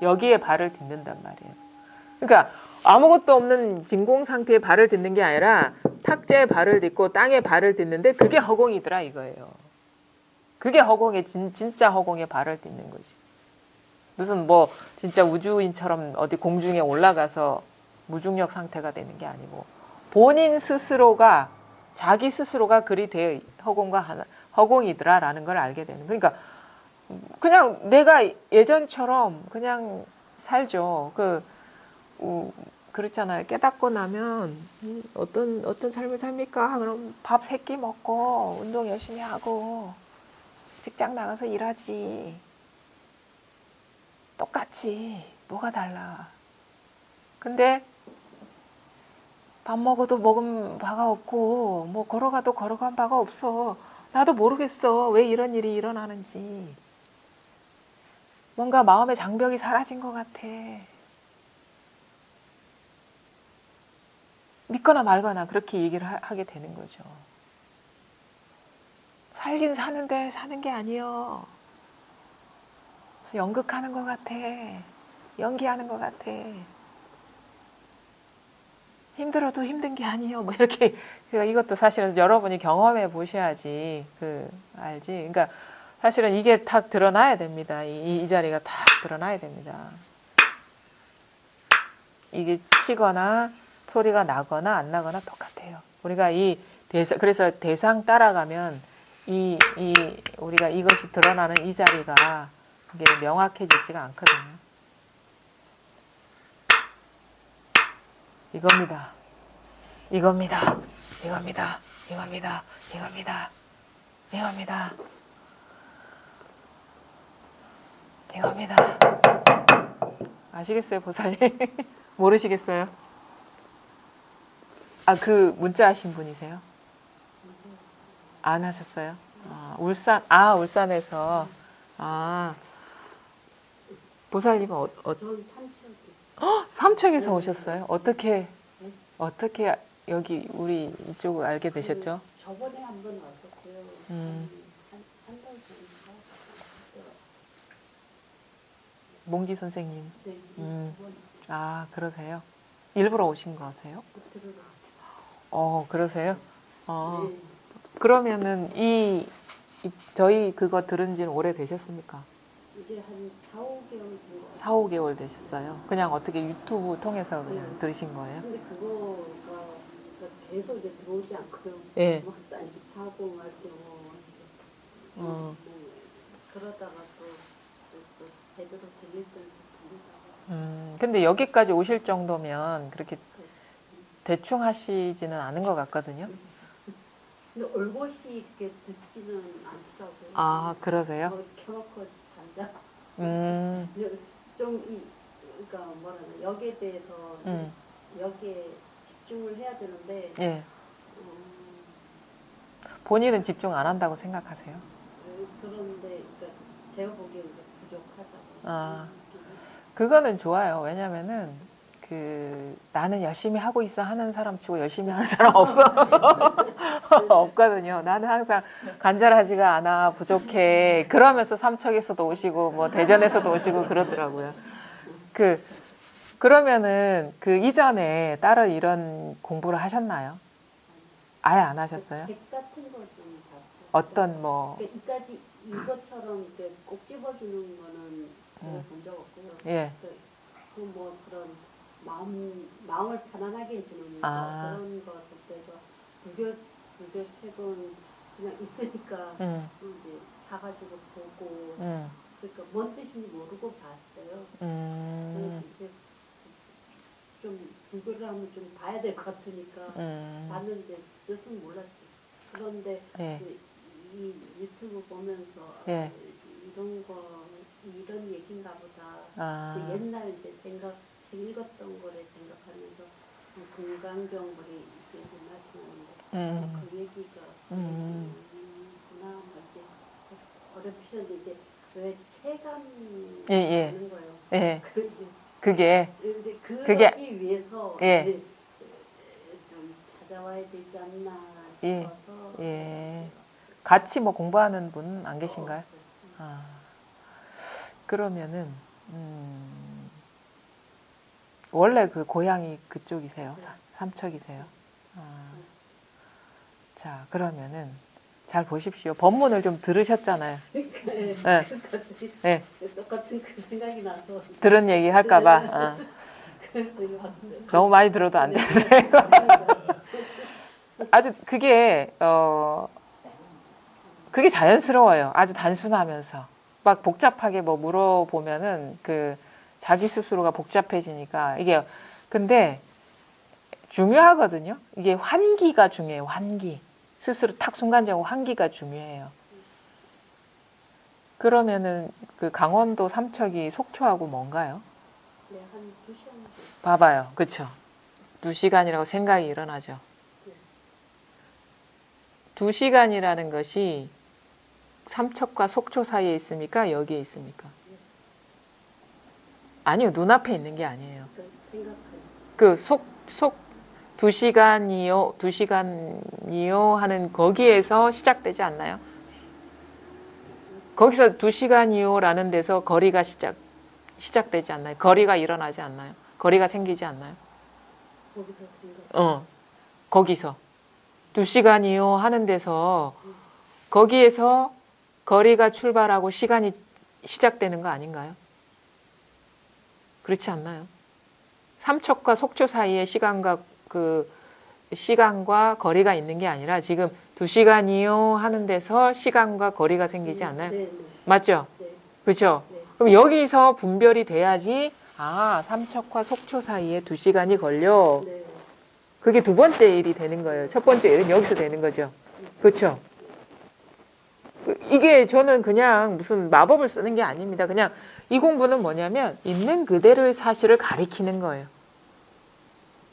여기에 발을 딛는단 말이에요. 그러니까 아무것도 없는 진공 상태에 발을 딛는 게 아니라 탁자에 발을 딛고 땅에 발을 딛는데 그게 허공이더라 이거예요. 그게 허공에 진짜 허공에 발을 딛는 거지. 무슨 뭐 진짜 우주인처럼 어디 공중에 올라가서 무중력 상태가 되는 게 아니고 본인 스스로가 자기 스스로가 그리 되어 허공이더라라는 걸 알게 되는. 그러니까 그냥 내가 예전처럼 그냥 살죠. 그렇잖아요. 깨닫고 나면 어떤 삶을 삽니까? 그럼 밥 3끼 먹고 운동 열심히 하고 직장 나가서 일하지. 똑같지. 뭐가 달라. 근데 밥 먹어도 먹은 바가 없고 뭐 걸어가도 걸어간 바가 없어. 나도 모르겠어. 왜 이런 일이 일어나는지. 뭔가 마음의 장벽이 사라진 것 같아. 믿거나 말거나 그렇게 얘기를 하게 되는 거죠. 살긴 사는데 사는 게 아니요. 연극하는 것 같아. 연기하는 것 같아. 힘들어도 힘든 게 아니요. 뭐 이렇게 이것도 사실은 여러분이 경험해 보셔야지 알지. 그러니까 사실은 이게 탁 드러나야 됩니다. 이 자리가 탁 드러나야 됩니다. 이게 치거나 소리가 나거나 안 나거나 똑같아요. 우리가 그래서 대상 따라가면 우리가 이것이 드러나는 이 자리가 이게 명확해지지가 않거든요. 이겁니다. 이겁니다. 이겁니다. 이겁니다. 이겁니다. 이겁니다. 이겁니다. 아시겠어요, 보살님? 모르시겠어요? 그 문자 하신 분이세요? 안 하셨어요? 울산에서. 보살님은 저기 삼천. 삼척에서 네. 오셨어요? 어떻게 네? 어떻게 여기 우리 이쪽을 알게 되셨죠? 저번에 한 번 왔었고요. 한달 전인가 그때 왔었어요. 몽기 선생님. 네, 음. 두 번째 아, 그러세요? 일부러 오신 거세요? 들으러 왔어요. 그러세요? 네. 그러면은 저희 그거 들은 지는 오래 되셨습니까? 이제 한 4, 5개월 된 것 4, 같아요. 5개월 되셨어요? 그냥 어떻게 유튜브 통해서 그냥 네. 들으신 거예요? 근데 그거가 계속 이제 들어오지 않고요. 예. 막 딴짓하고 막 이렇게 뭐 이렇게 어. 그러다가 또 제대로 들릴 때는 들리다가 근데 여기까지 오실 정도면 그렇게 네. 대충 하시지는 않은 것 같거든요. 근데 올곧이 이렇게 듣지는 않더라고요. 아, 그러세요? 뭐 켜놓고 잠자. 음, 그러니까 뭐라나 여기에 대해서 음, 여기에 집중을 해야 되는데 예. 음, 본인은 집중 안 한다고 생각하세요? 그런데 그러니까 제가 보기에 이제 부족하다고. 아, 그거는 좋아요. 왜냐면은 나는 열심히 하고 있어 하는 사람 치고 열심히 하는 사람 없거든요. 나는 항상 간절하지가 않아, 부족해. 그러면서 삼척에서도 오시고 뭐 대전에서도 오시고 그러더라고요. 그러면은 이전에 따로 이런 공부를 하셨나요? 아예 안 하셨어요? 책 같은 거 좀 봤어요. 어떤 뭐 그러니까 이것처럼 이렇게 꼭 집어주는 거는 제가 본 적 없고요. 예. 뭐 그런 마음을 편안하게 해주는 그런 것을 해서 불교 책은 그냥 있으니까 이제 사가지고 보고 그러니까 뭔 뜻인지 모르고 봤어요. 이제 좀 불교를 하면 좀 봐야 될 것 같으니까 봤는데 뜻은 몰랐죠. 그런데 예. 이 유튜브 보면서 예. 이런 얘기인가 보다. 이제 옛날 이제 책 읽었던 거를 생각하면서 금강경 우리 말씀하는데 그 얘기가 구나 뭐 이제 어렵으셨는데 이제 왜 체감하는 거예요. 예. 그게 이제 그러기 위해서 이제 좀 찾아와야 되지 않나 싶어서 예. 같이 뭐 공부하는 분 안 계신가요? 없어요. 그러면은 원래 그 고향이 그쪽이세요? 네. 삼척이세요? 자, 그러면은 잘 보십시오. 법문을 좀 들으셨잖아요. 네. 네. 똑같은 그 생각이 나서 들은 얘기 할까봐. 너무 많이 들어도 안 되는데. 아주 그게 자연스러워요. 아주 단순하면서 막 복잡하게 뭐 물어보면은 자기 스스로가 복잡해지니까 이게 근데 중요하거든요. 이게 환기가 중요해요. 환기. 스스로 탁 순간적으로 환기가 중요해요. 그러면은 강원도 삼척이 속초하고 뭔가요? 네, 한 2시간. 봐봐요. 그렇죠? 2시간이라고 생각이 일어나죠. 2시간이라는 것이 삼척과 속초 사이에 있습니까? 여기에 있습니까? 아니요. 눈앞에 있는 게 아니에요. 그 2시간이요 하는 거기에서 시작되지 않나요? 거기서 2시간이요라는 데서 거리가 시작되지 않나요? 거리가 일어나지 않나요? 거리가 생기지 않나요? 거기서 2시간이요 하는 데서 거기에서 거리가 출발하고 시간이 시작되는 거 아닌가요? 그렇지 않나요? 삼척과 속초 사이에 시간과 거리가 있는 게 아니라 지금 2시간이요 하는 데서 시간과 거리가 생기지 않나요? 네. 맞죠? 네. 그렇죠? 네. 그럼 여기서 분별이 돼야지 삼척과 속초 사이에 2시간이 걸려. 네. 그게 두 번째 일이 되는 거예요. 첫 번째 일은 여기서 되는 거죠. 그렇죠? 이게 저는 그냥 무슨 마법을 쓰는 게 아닙니다. 그냥 이 공부는 뭐냐면 있는 그대로의 사실을 가리키는 거예요.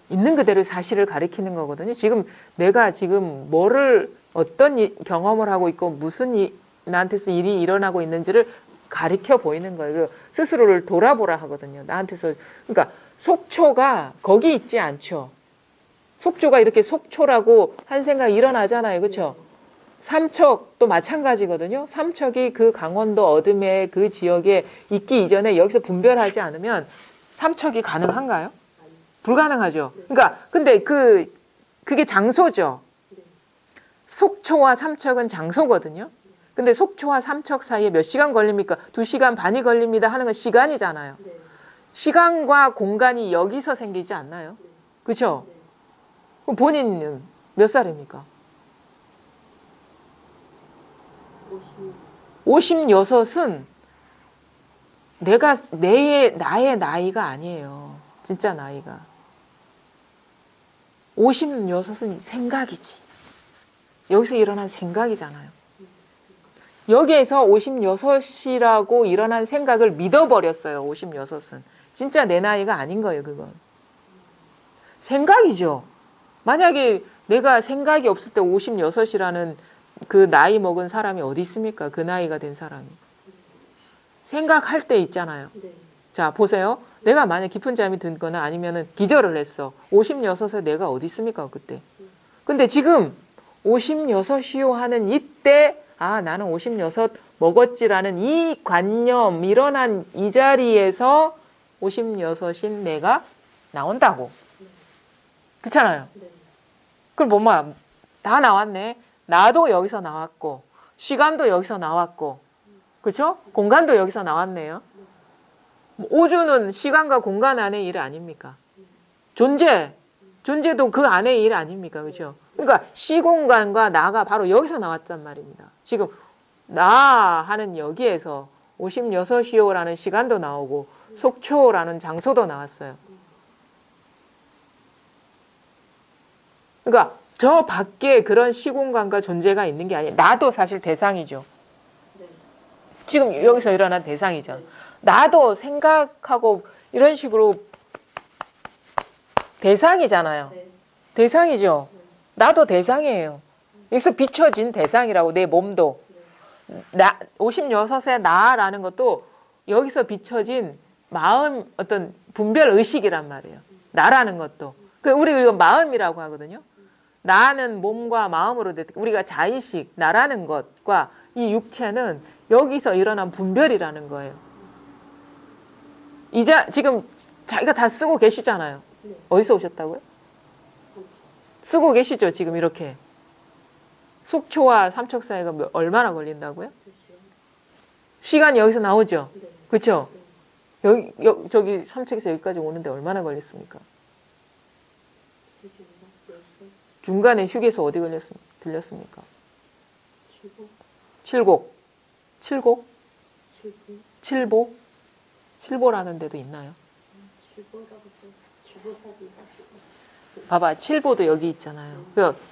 있는 그대로의 사실을 가리키는 거거든요. 지금 내가 지금 어떤 경험을 하고 있고 무슨 나한테서 일이 일어나고 있는지를 가리켜 보이는 거예요. 스스로를 돌아보라 하거든요. 나한테서. 그러니까 속초가 거기 있지 않죠. 속초가 이렇게 속초라고 한 생각이 일어나잖아요. 그렇죠? 삼척도 마찬가지거든요. 삼척이 그 강원도 어둠의 그 지역에 있기 이전에 여기서 분별하지 않으면 삼척이 가능한가요? 불가능하죠. 그러니까 근데 그게 장소죠. 속초와 삼척은 장소거든요. 근데 속초와 삼척 사이에 몇 시간 걸립니까? 2시간 반이 걸립니다 하는 건 시간이잖아요. 시간과 공간이 여기서 생기지 않나요? 그렇죠? 그럼 본인은 몇 살입니까? 56은 나의 나이가 아니에요. 진짜 나이가. 56은 생각이지. 여기서 일어난 생각이잖아요. 여기에서 56이라고 일어난 생각을 믿어버렸어요. 56은. 진짜 내 나이가 아닌 거예요. 그건. 생각이죠. 만약에 내가 생각이 없을 때 56이라는 그 나이 먹은 사람이 어디 있습니까? 그 나이가 된 사람이. 생각할 때 있잖아요. 자, 보세요. 내가 만약 깊은 잠이 든거나 아니면은 기절을 했어. 56에 내가 어디 있습니까? 그때. 근데 지금 56이요 하는 이때 아, 나는 56 먹었지라는 이 관념, 일어난 이 자리에서 56인 내가 나온다고. 그렇잖아요. 그럼 뭐야? 다 나왔네. 나도 여기서 나왔고, 시간도 여기서 나왔고, 그렇죠? 공간도 여기서 나왔네요. 우주는 시간과 공간 안의 일 아닙니까? 존재도 그 안의 일 아닙니까? 그렇죠? 그러니까 시공간과 나가 바로 여기서 나왔단 말입니다. 지금 나 하는 여기에서 56이요라는 시간도 나오고 속초라는 장소도 나왔어요. 그러니까 저 밖에 그런 시공간과 존재가 있는 게 아니에요. 나도 사실 대상이죠. 지금 여기서 일어난 대상이죠. 나도 생각하고 이런 식으로 대상이잖아요. 대상이죠. 나도 대상이에요. 여기서 비춰진 대상이라고 내 몸도. 56의 나라는 것도 여기서 비춰진 마음 어떤 분별 의식이란 말이에요. 나라는 것도. 우리 이거 마음이라고 하거든요. 나는 몸과 마음으로 우리가 자의식, 나라는 것과 이 육체는 여기서 일어난 분별이라는 거예요. 지금 자기가 다 쓰고 계시잖아요. 어디서 오셨다고요? 쓰고 계시죠, 지금 이렇게. 속초와 삼척 사이가 얼마나 걸린다고요? 시간이 여기서 나오죠? 그렇죠? 저기 삼척에서 여기까지 오는데 얼마나 걸렸습니까? 중간에 휴게소 어디 들렸습니까? 칠보라는 데도 있나요? 봐봐, 칠보도 여기 있잖아요.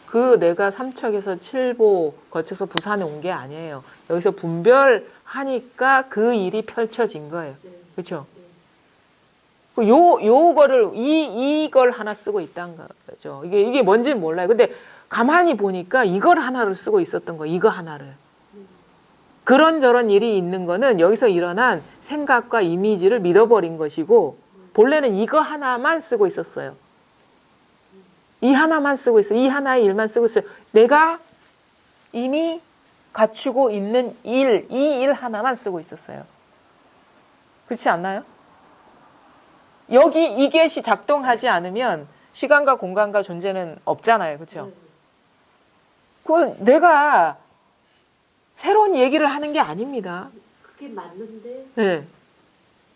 그 내가 삼척에서 칠보 거쳐서 부산에 온 게 아니에요. 여기서 분별하니까 그 일이 펼쳐진 거예요. 그렇죠? 이걸 하나 쓰고 있다는 거죠. 이게 뭔지는 몰라요. 근데 가만히 보니까 이걸 하나를 쓰고 있었던 거예요. 이거 하나를. 그런저런 일이 있는 거는 여기서 일어난 생각과 이미지를 믿어버린 것이고 본래는 이거 하나만 쓰고 있었어요. 이 하나만 쓰고 있어요. 이 하나의 일만 쓰고 있어요. 내가 이미 갖추고 있는 이 일 하나만 쓰고 있었어요. 그렇지 않나요? 이것이 작동하지 않으면 시간과 공간과 존재는 없잖아요. 그렇죠? 내가 새로운 얘기를 하는 게 아닙니다. 그게 맞는데 네.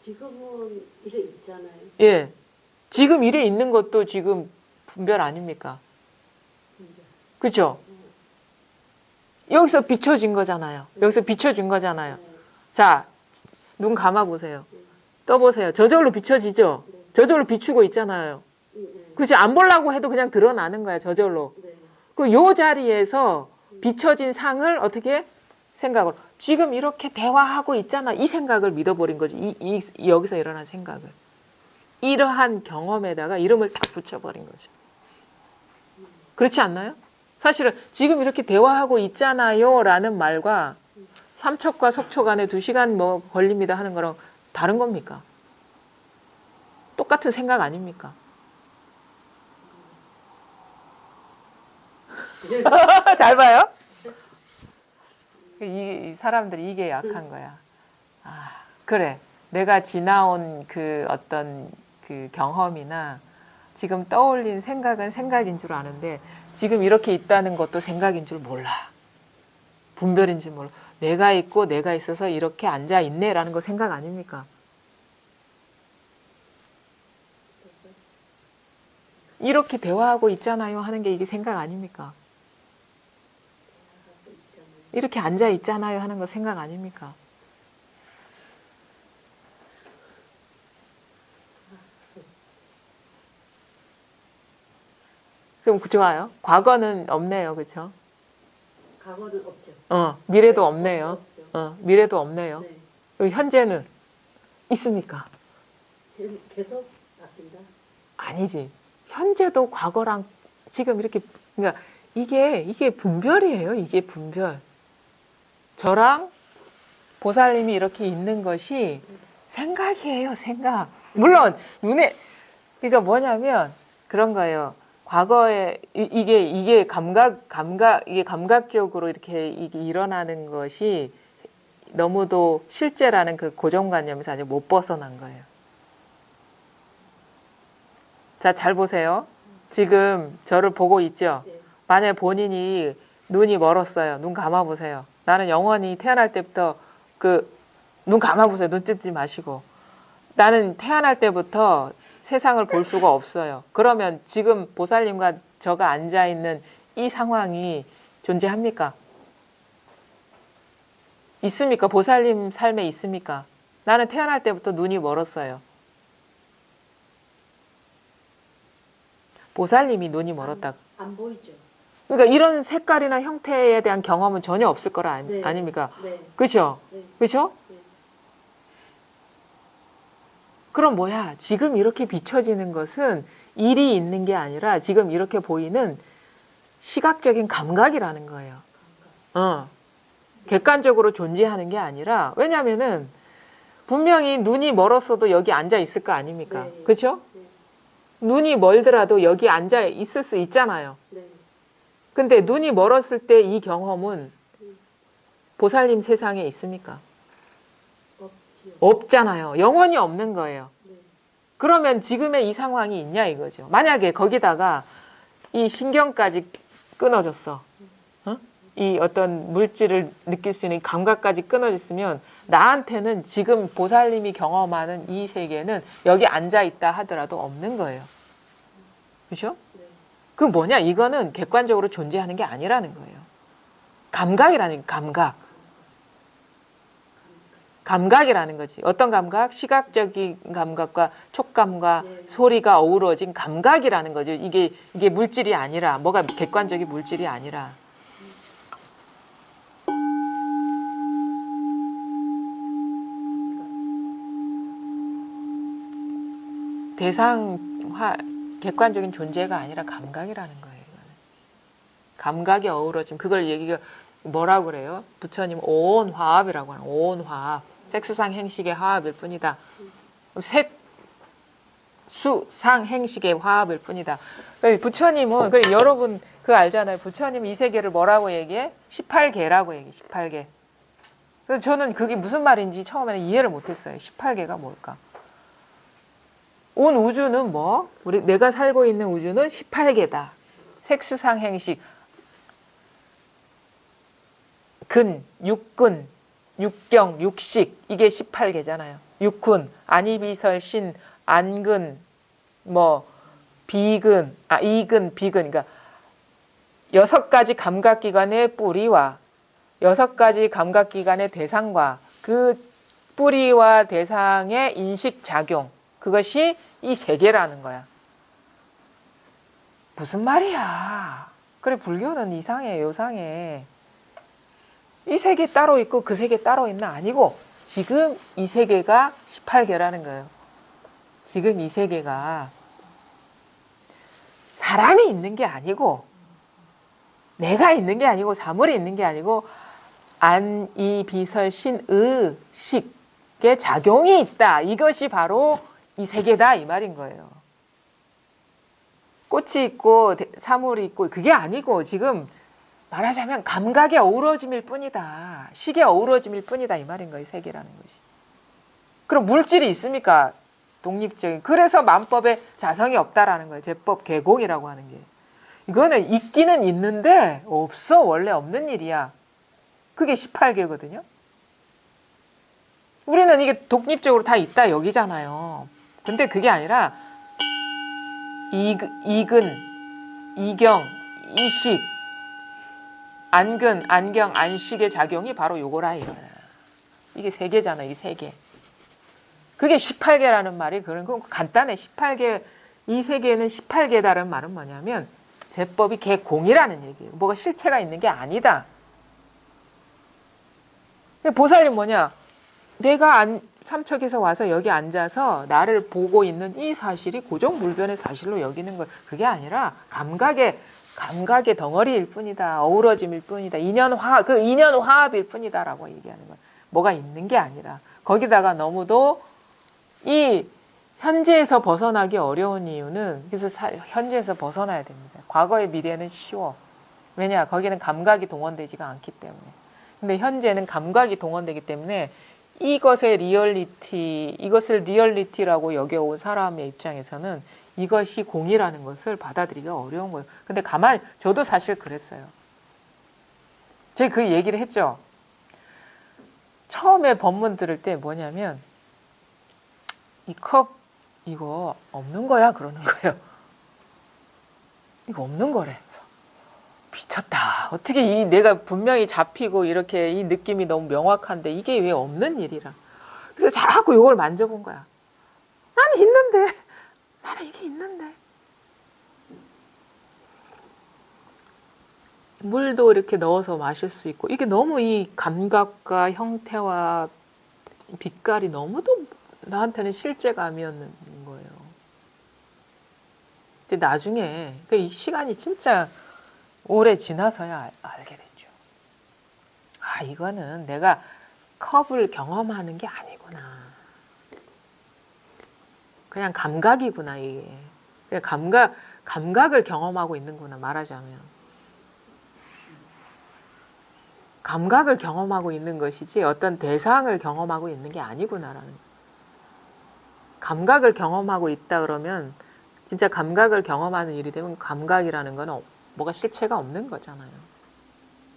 지금은 이래 있잖아요. 예. 지금 이래 있는 것도 지금 분별 아닙니까? 그렇죠? 여기서 비춰진 거잖아요. 여기서 비춰진 거잖아요. 자, 눈 감아보세요. 떠보세요. 저절로 비춰지죠? 저절로 비추고 있잖아요. 그렇지? 안 보려고 해도 그냥 드러나는 거야, 저절로. 요 자리에서 비춰진 상을 어떻게 생각을. 지금 이렇게 대화하고 있잖아. 이 생각을 믿어버린 거죠. 여기서 일어난 생각을. 이러한 경험에다가 이름을 딱 붙여버린 거죠. 그렇지 않나요? 사실은 지금 이렇게 대화하고 있잖아요 라는 말과 삼척과 속초 간에 2시간 뭐 걸립니다 하는 거랑 다른 겁니까? 똑같은 생각 아닙니까? 잘 봐요. 이 사람들이 이게 약한 거야. 아, 그래. 내가 지나온 그 어떤 그 경험이나 지금 떠올린 생각은 생각인 줄 아는데 지금 이렇게 있다는 것도 생각인 줄 몰라. 분별인 줄 몰라. 내가 있고 내가 있어서 이렇게 앉아 있네라는 거 생각 아닙니까? 이렇게 대화하고 있잖아요 하는 게 이게 생각 아닙니까? 이렇게 앉아 있잖아요 하는 거 생각 아닙니까? 그럼 좋아요. 과거는 없네요, 그렇죠? 과거는 없죠. 미래도 네, 없네요. 없죠. 미래도 없네요. 네. 그럼 현재는 있습니까? 계속 바뀐다. 아니지. 현재도 과거랑 지금 이렇게 그러니까 이게 분별이에요. 이게 분별. 저랑 보살님이 이렇게 있는 것이 생각이에요. 생각. 물론 눈에 그러니까 뭐냐면 그런 거예요. 과거에 이게 이게 감각적으로 이렇게 이게 일어나는 것이 너무도 실제라는 그 고정관념에서 아직 못 벗어난 거예요. 자, 잘 보세요. 지금 저를 보고 있죠? 네. 만약에 본인이 눈이 멀었어요. 눈 감아보세요. 나는 영원히 태어날 때부터 눈 감아보세요. 눈 뜨지 마시고. 나는 태어날 때부터 세상을 볼 수가 없어요. 그러면 지금 보살님과 저가 앉아있는 이 상황이 존재합니까? 있습니까? 보살님 삶에 있습니까? 나는 태어날 때부터 눈이 멀었어요. 보살님이 눈이 멀었다. 안 보이죠. 그러니까 이런 색깔이나 형태에 대한 경험은 전혀 없을 거라 네. 아닙니까? 네. 그렇죠? 네. 그렇죠? 네. 그럼 뭐야? 지금 이렇게 비춰지는 것은 일이 있는 게 아니라 지금 이렇게 보이는 시각적인 감각이라는 거예요. 객관적으로 존재하는 게 아니라 왜냐면은 분명히 눈이 멀었어도 여기 앉아 있을 거 아닙니까? 네. 그렇죠? 네. 눈이 멀더라도 여기 앉아 있을 수 있잖아요. 네. 근데 눈이 멀었을 때 이 경험은 보살님 세상에 있습니까? 없지요. 없잖아요. 영원히 없는 거예요. 네. 그러면 지금의 이 상황이 있냐 이거죠. 만약에 거기다가 이 신경까지 끊어졌어. 이 어떤 물질을 느낄 수 있는 감각까지 끊어졌으면 나한테는 지금 보살님이 경험하는 이 세계는 여기 앉아 있다 하더라도 없는 거예요. 그렇죠? 네. 그 뭐냐? 이거는 객관적으로 존재하는 게 아니라는 거예요. 감각이라는 감각. 감각이라는 거지. 어떤 감각? 시각적인 감각과 촉감과 네. 소리가 어우러진 감각이라는 거죠. 이게 물질이 아니라 뭐가 객관적인 물질이 아니라. 대상화 객관적인 존재가 아니라 감각이라는 거예요. 이거는. 감각이 어우러짐. 그걸 얘기가 뭐라고 그래요? 부처님 오온화합이라고 하는 오온화합. 색수상 행식의 화합일 뿐이다. 색수상 행식의 화합일 뿐이다. 부처님은 그래 여러분 그거 알잖아요. 부처님 이 세계를 뭐라고 얘기해? 18개라고 얘기해. 18개. 그래서 저는 그게 무슨 말인지 처음에는 이해를 못했어요. 18개가 뭘까? 온 우주는 뭐? 내가 살고 있는 우주는 18개다. 색수상 행식. 근, 육근, 육경, 육식 이게 18개잖아요. 육군, 안이비설신, 안근, 뭐 비근, 이근, 비근. 그러니까 6가지 감각기관의 뿌리와 6가지 감각기관의 대상과 그 뿌리와 대상의 인식작용 그것이 이 세계라는 거야. 무슨 말이야. 그래 불교는 이상해 요상해. 이 세계 따로 있고 그 세계 따로 있나 아니고 지금 이 세계가 18개라는 거예요. 지금 이 세계가 사람이 있는 게 아니고 내가 있는 게 아니고 사물이 있는 게 아니고 안, 이, 비설, 신, 의, 식의 작용이 있다. 이것이 바로 이 세계다 이 말인 거예요. 꽃이 있고 사물이 있고 그게 아니고 지금 말하자면 감각의 어우러짐일 뿐이다. 식의 어우러짐일 뿐이다 이 말인 거예요. 세계라는 것이. 그럼 물질이 있습니까? 독립적인. 그래서 만법에 자성이 없다라는 거예요. 제법 개공이라고 하는 게. 이거는 있기는 있는데 없어. 원래 없는 일이야. 그게 18개거든요. 우리는 이게 독립적으로 다 있다 여기잖아요. 근데 그게 아니라 이근, 이경, 이식, 안근, 안경, 안식의 작용이 바로 요거라 이거야. 이게 세 개잖아요. 이 세 개. 그게 18개라는 말이 그런 건 간단해. 18개, 이 세계는 18개다라는 말은 뭐냐면 제법이 개공이라는 얘기예요. 뭐가 실체가 있는 게 아니다. 보살님 뭐냐? 내가 삼척에서 와서 여기 앉아서 나를 보고 있는 이 사실이 고정불변의 사실로 여기는 거 그게 아니라 감각의 덩어리일 뿐이다. 어우러짐일 뿐이다. 그 인연 화합일 뿐이다라고 얘기하는 거예요. 뭐가 있는 게 아니라 거기다가 너무도 이 현재에서 벗어나기 어려운 이유는 그래서 현재에서 벗어나야 됩니다. 과거의 미래는 쉬워. 왜냐? 거기는 감각이 동원되지가 않기 때문에. 근데 현재는 감각이 동원되기 때문에 이것을 리얼리티라고 여겨온 사람의 입장에서는 이것이 공이라는 것을 받아들이기가 어려운 거예요. 근데 저도 사실 그랬어요. 제가 그 얘기를 했죠. 처음에 법문 들을 때 뭐냐면 이 컵 이거 없는 거야 그러는 거예요. 이거 없는 거래. 미쳤다. 어떻게 내가 분명히 잡히고 이렇게 이 느낌이 너무 명확한데 이게 왜 없는 일이라. 그래서 자꾸 이걸 만져본 거야. 나는 이게 있는데. 물도 이렇게 넣어서 마실 수 있고 이게 너무 이 감각과 형태와 빛깔이 너무도 나한테는 실제감이었는 거예요. 근데 나중에 이 시간이 진짜 오래 지나서야 알게 됐죠. 아, 이거는 내가 컵을 경험하는 게 아니구나. 그냥 감각이구나, 이게. 그냥 감각을 경험하고 있는구나, 말하자면. 감각을 경험하고 있는 것이지 어떤 대상을 경험하고 있는 게 아니구나라는 거예요. 감각을 경험하고 있다 그러면 진짜 감각을 경험하는 일이 되면 감각이라는 건 뭐가 실체가 없는 거잖아요.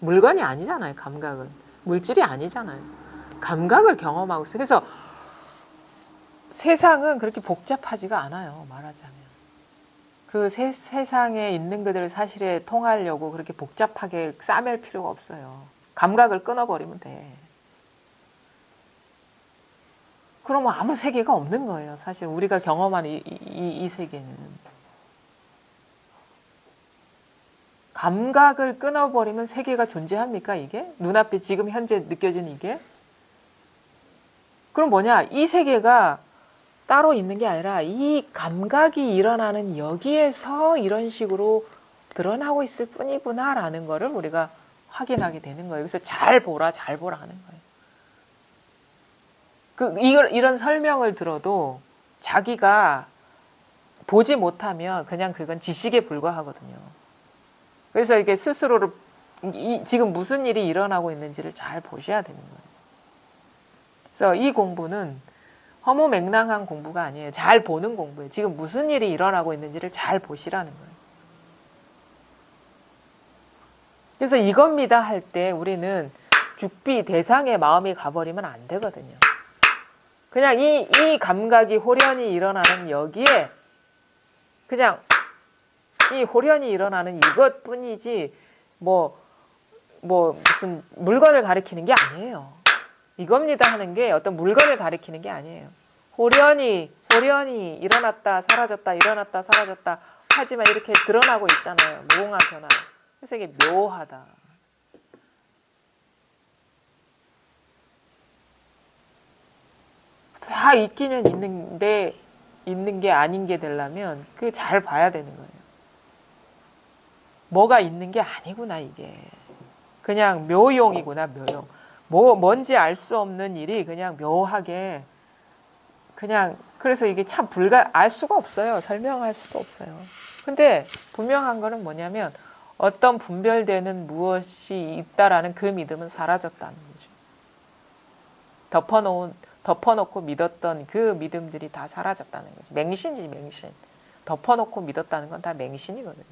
물건이 아니잖아요. 감각은. 물질이 아니잖아요. 감각을 경험하고 있어요. 그래서 세상은 그렇게 복잡하지가 않아요. 말하자면. 그 세상에 있는 그대로 사실에 통하려고 그렇게 복잡하게 싸맬 필요가 없어요. 감각을 끊어버리면 돼. 그러면 아무 세계가 없는 거예요. 사실 우리가 경험하는 이 세계는. 감각을 끊어버리면 세계가 존재합니까 이게? 눈앞에 지금 현재 느껴지는 이게? 그럼 뭐냐? 이 세계가 따로 있는 게 아니라 이 감각이 일어나는 여기에서 이런 식으로 드러나고 있을 뿐이구나라는 거를 우리가 확인하게 되는 거예요. 그래서 잘 보라 하는 거예요. 이런 설명을 들어도 자기가 보지 못하면 그냥 그건 지식에 불과하거든요. 그래서 이게 스스로를 지금 무슨 일이 일어나고 있는지를 잘 보셔야 되는 거예요. 그래서 이 공부는 허무맹랑한 공부가 아니에요. 잘 보는 공부예요. 지금 무슨 일이 일어나고 있는지를 잘 보시라는 거예요. 그래서 이겁니다 할 때 우리는 죽비 대상의 마음이 가버리면 안 되거든요. 그냥 이 감각이 호련히 일어나는 여기에 그냥 이 호련히 일어나는 이것뿐이지 무슨 물건을 가리키는 게 아니에요. 이겁니다 하는 게 어떤 물건을 가리키는 게 아니에요. 호련히 일어났다 사라졌다 일어났다 사라졌다 하지만 이렇게 드러나고 있잖아요. 무궁한 변화. 그래서 이게 묘하다. 다 있기는 있는데 있는 게 아닌 게 되려면 그 잘 봐야 되는 거예요. 뭐가 있는 게 아니구나 이게. 그냥 묘용이구나, 묘용. 뭔지 알 수 없는 일이 그냥 묘하게 그냥 그래서 이게 참 알 수가 없어요. 설명할 수가 없어요. 근데 분명한 거는 뭐냐면 어떤 분별되는 무엇이 있다라는 그 믿음은 사라졌다는 거죠. 덮어놓고 믿었던 그 믿음들이 다 사라졌다는 거죠. 맹신이지, 맹신. 덮어놓고 믿었다는 건 다 맹신이거든요.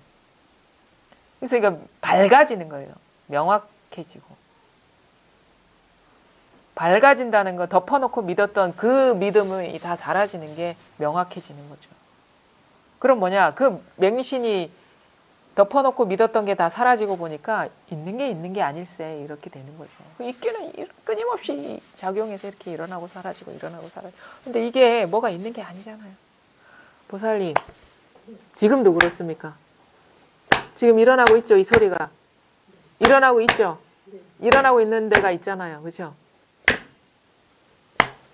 그래서 이거 밝아지는 거예요. 명확해지고. 밝아진다는 거, 덮어놓고 믿었던 그 믿음이 다 사라지는 게 명확해지는 거죠. 그럼 뭐냐? 그 맹신이 덮어놓고 믿었던 게 다 사라지고 보니까 있는 게 아닐세 이렇게 되는 거죠. 있기는 끊임없이 작용해서 이렇게 일어나고 사라지고 일어나고 사라지고. 근데 이게 뭐가 있는 게 아니잖아요. 보살님, 지금도 그렇습니까? 지금 일어나고 있죠, 이 소리가. 일어나고 있죠. 일어나고 있는 데가 있잖아요, 그렇죠?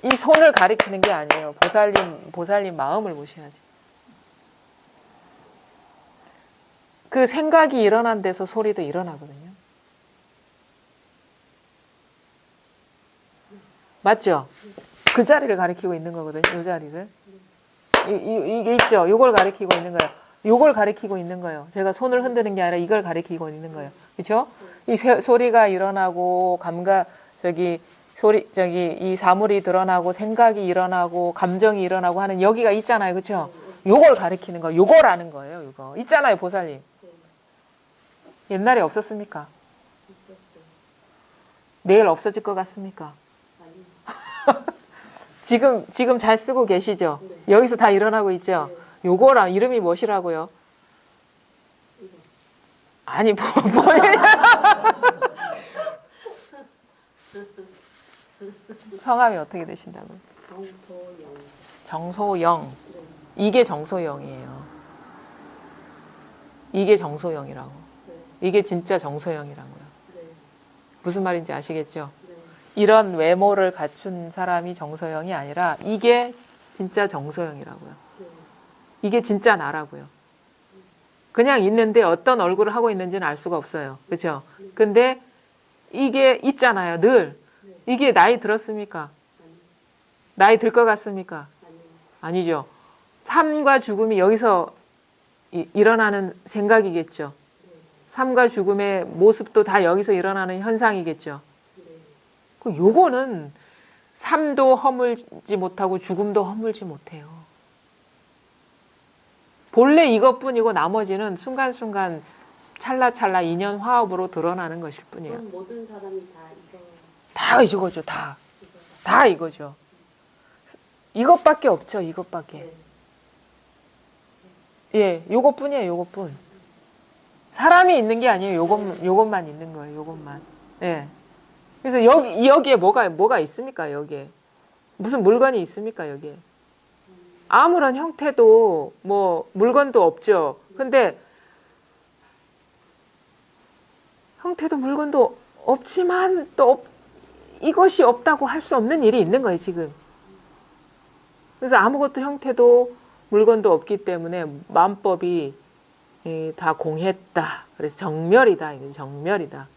이 손을 가리키는 게 아니에요. 보살님 마음을 보셔야지. 그 생각이 일어난 데서 소리도 일어나거든요. 맞죠? 그 자리를 가리키고 있는 거거든요. 이 자리를. 이게 있죠? 이걸 가리키고 있는 거예요. 요걸 가리키고 있는 거예요. 제가 손을 흔드는 게 아니라 이걸 가리키고 있는 거예요. 그렇죠? 이 소리가 일어나고 이 사물이 드러나고 생각이 일어나고 감정이 일어나고 하는 여기가 있잖아요. 그렇죠? 요걸 가리키는 거. 요거라는 거예요. 요거. 있잖아요, 보살님. 옛날에 없었습니까? 있었어요. 내일 없어질 것 같습니까? 아니요. 지금 잘 쓰고 계시죠? 네. 여기서 다 일어나고 있죠? 네. 요거랑 이름이 무엇이라고요? 이거. 아니, 성함이 어떻게 되신다고요? 정소영. 정소영. 네. 이게 정소영이에요. 이게 정소영이라고. 네. 이게 진짜 정소영이라고요. 네. 무슨 말인지 아시겠죠? 네. 이런 외모를 갖춘 사람이 정소영이 아니라 이게 진짜 정소영이라고요. 네. 이게 진짜 나라고요. 그냥 있는데 어떤 얼굴을 하고 있는지는 알 수가 없어요. 그렇죠? 근데 이게 있잖아요. 늘. 네. 이게 나이 들었습니까? 아니요. 나이 들 것 같습니까? 아니요. 아니죠. 삶과 죽음이 여기서 일어나는 생각이겠죠. 네. 삶과 죽음의 모습도 다 여기서 일어나는 현상이겠죠. 네. 요거는 삶도 허물지 못하고 죽음도 허물지 못해요. 본래 이것뿐이고 나머지는 순간순간 찰나찰나 인연 화합으로 드러나는 것일 뿐이에요. 그럼 모든 사람이 다 이거. 다 이거죠. 다. 이거다. 다 이거죠. 이것밖에 없죠. 이것밖에. 네. 예, 요것뿐이에요. 요것뿐. 사람이 있는 게 아니에요. 요것만 있는 거예요. 요것만. 예. 그래서 여기에 뭐가 있습니까? 여기에. 무슨 물건이 있습니까? 여기에. 아무런 형태도 뭐 물건도 없죠. 근데 형태도 물건도 없지만 또 이것이 없다고 할 수 없는 일이 있는 거예요. 지금. 그래서 아무것도 형태도 물건도 없기 때문에 만법이 다 공했다. 그래서 정멸이다. 이게 정멸이다.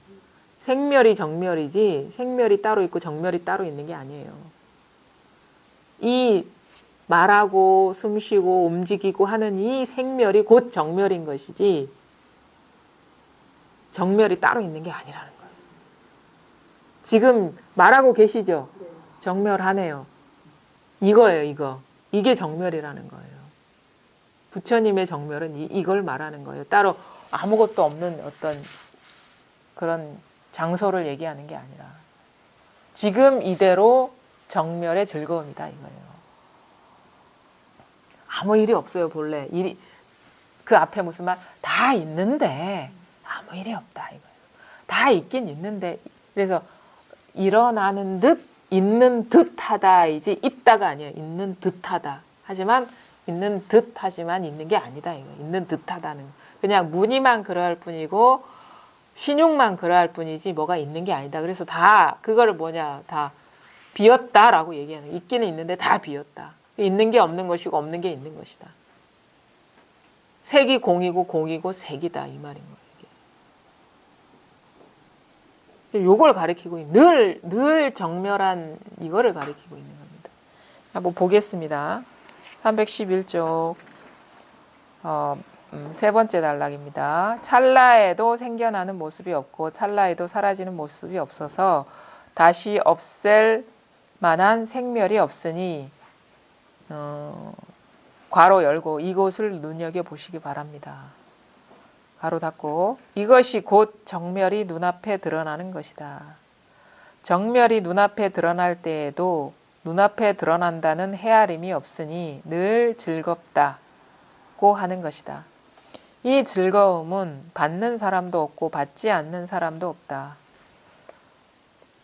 생멸이 정멸이지 생멸이 따로 있고 정멸이 따로 있는 게 아니에요. 이 말하고 숨쉬고 움직이고 하는 이 생멸이 곧 정멸인 것이지 정멸이 따로 있는 게 아니라는 거예요. 지금 말하고 계시죠? 네. 정멸하네요. 이거예요, 이거. 이게 정멸이라는 거예요. 부처님의 정멸은 이걸 말하는 거예요. 따로 아무것도 없는 어떤 그런 장소를 얘기하는 게 아니라 지금 이대로 정멸의 즐거움이다 이거예요. 아무 일이 없어요, 본래. 그 앞에 무슨 말? 다 있는데 아무 일이 없다 이거예요. 다 있긴 있는데 그래서 일어나는 듯 있는 듯하다이지 있다가 아니에요. 있는 듯하다. 하지만 있는 듯하지만 있는 게 아니다 이거. 있는 듯하다는 그냥 무늬만 그러할 뿐이고 신용만 그러할 뿐이지 뭐가 있는 게 아니다. 그래서 다 그거를 다 비었다라고 얘기하는 거예요. 있기는 있는데 다 비었다. 있는 게 없는 것이고 없는 게 있는 것이다. 색이 공이고 공이고 색이다 이 말인 거예요. 이게. 요걸 가리키고 늘 정멸한 이거를 가리키고 있는 겁니다. 한번 보겠습니다. 311쪽 세 번째 단락입니다. 찰나에도 생겨나는 모습이 없고 찰나에도 사라지는 모습이 없어서 다시 없앨 만한 생멸이 없으니 괄호 열고 이곳을 눈여겨보시기 바랍니다. 괄호 닫고 이것이 곧 정멸이 눈앞에 드러나는 것이다. 정멸이 눈앞에 드러날 때에도 눈앞에 드러난다는 헤아림이 없으니 늘 즐겁다고 하는 것이다. 이 즐거움은 받는 사람도 없고 받지 않는 사람도 없다.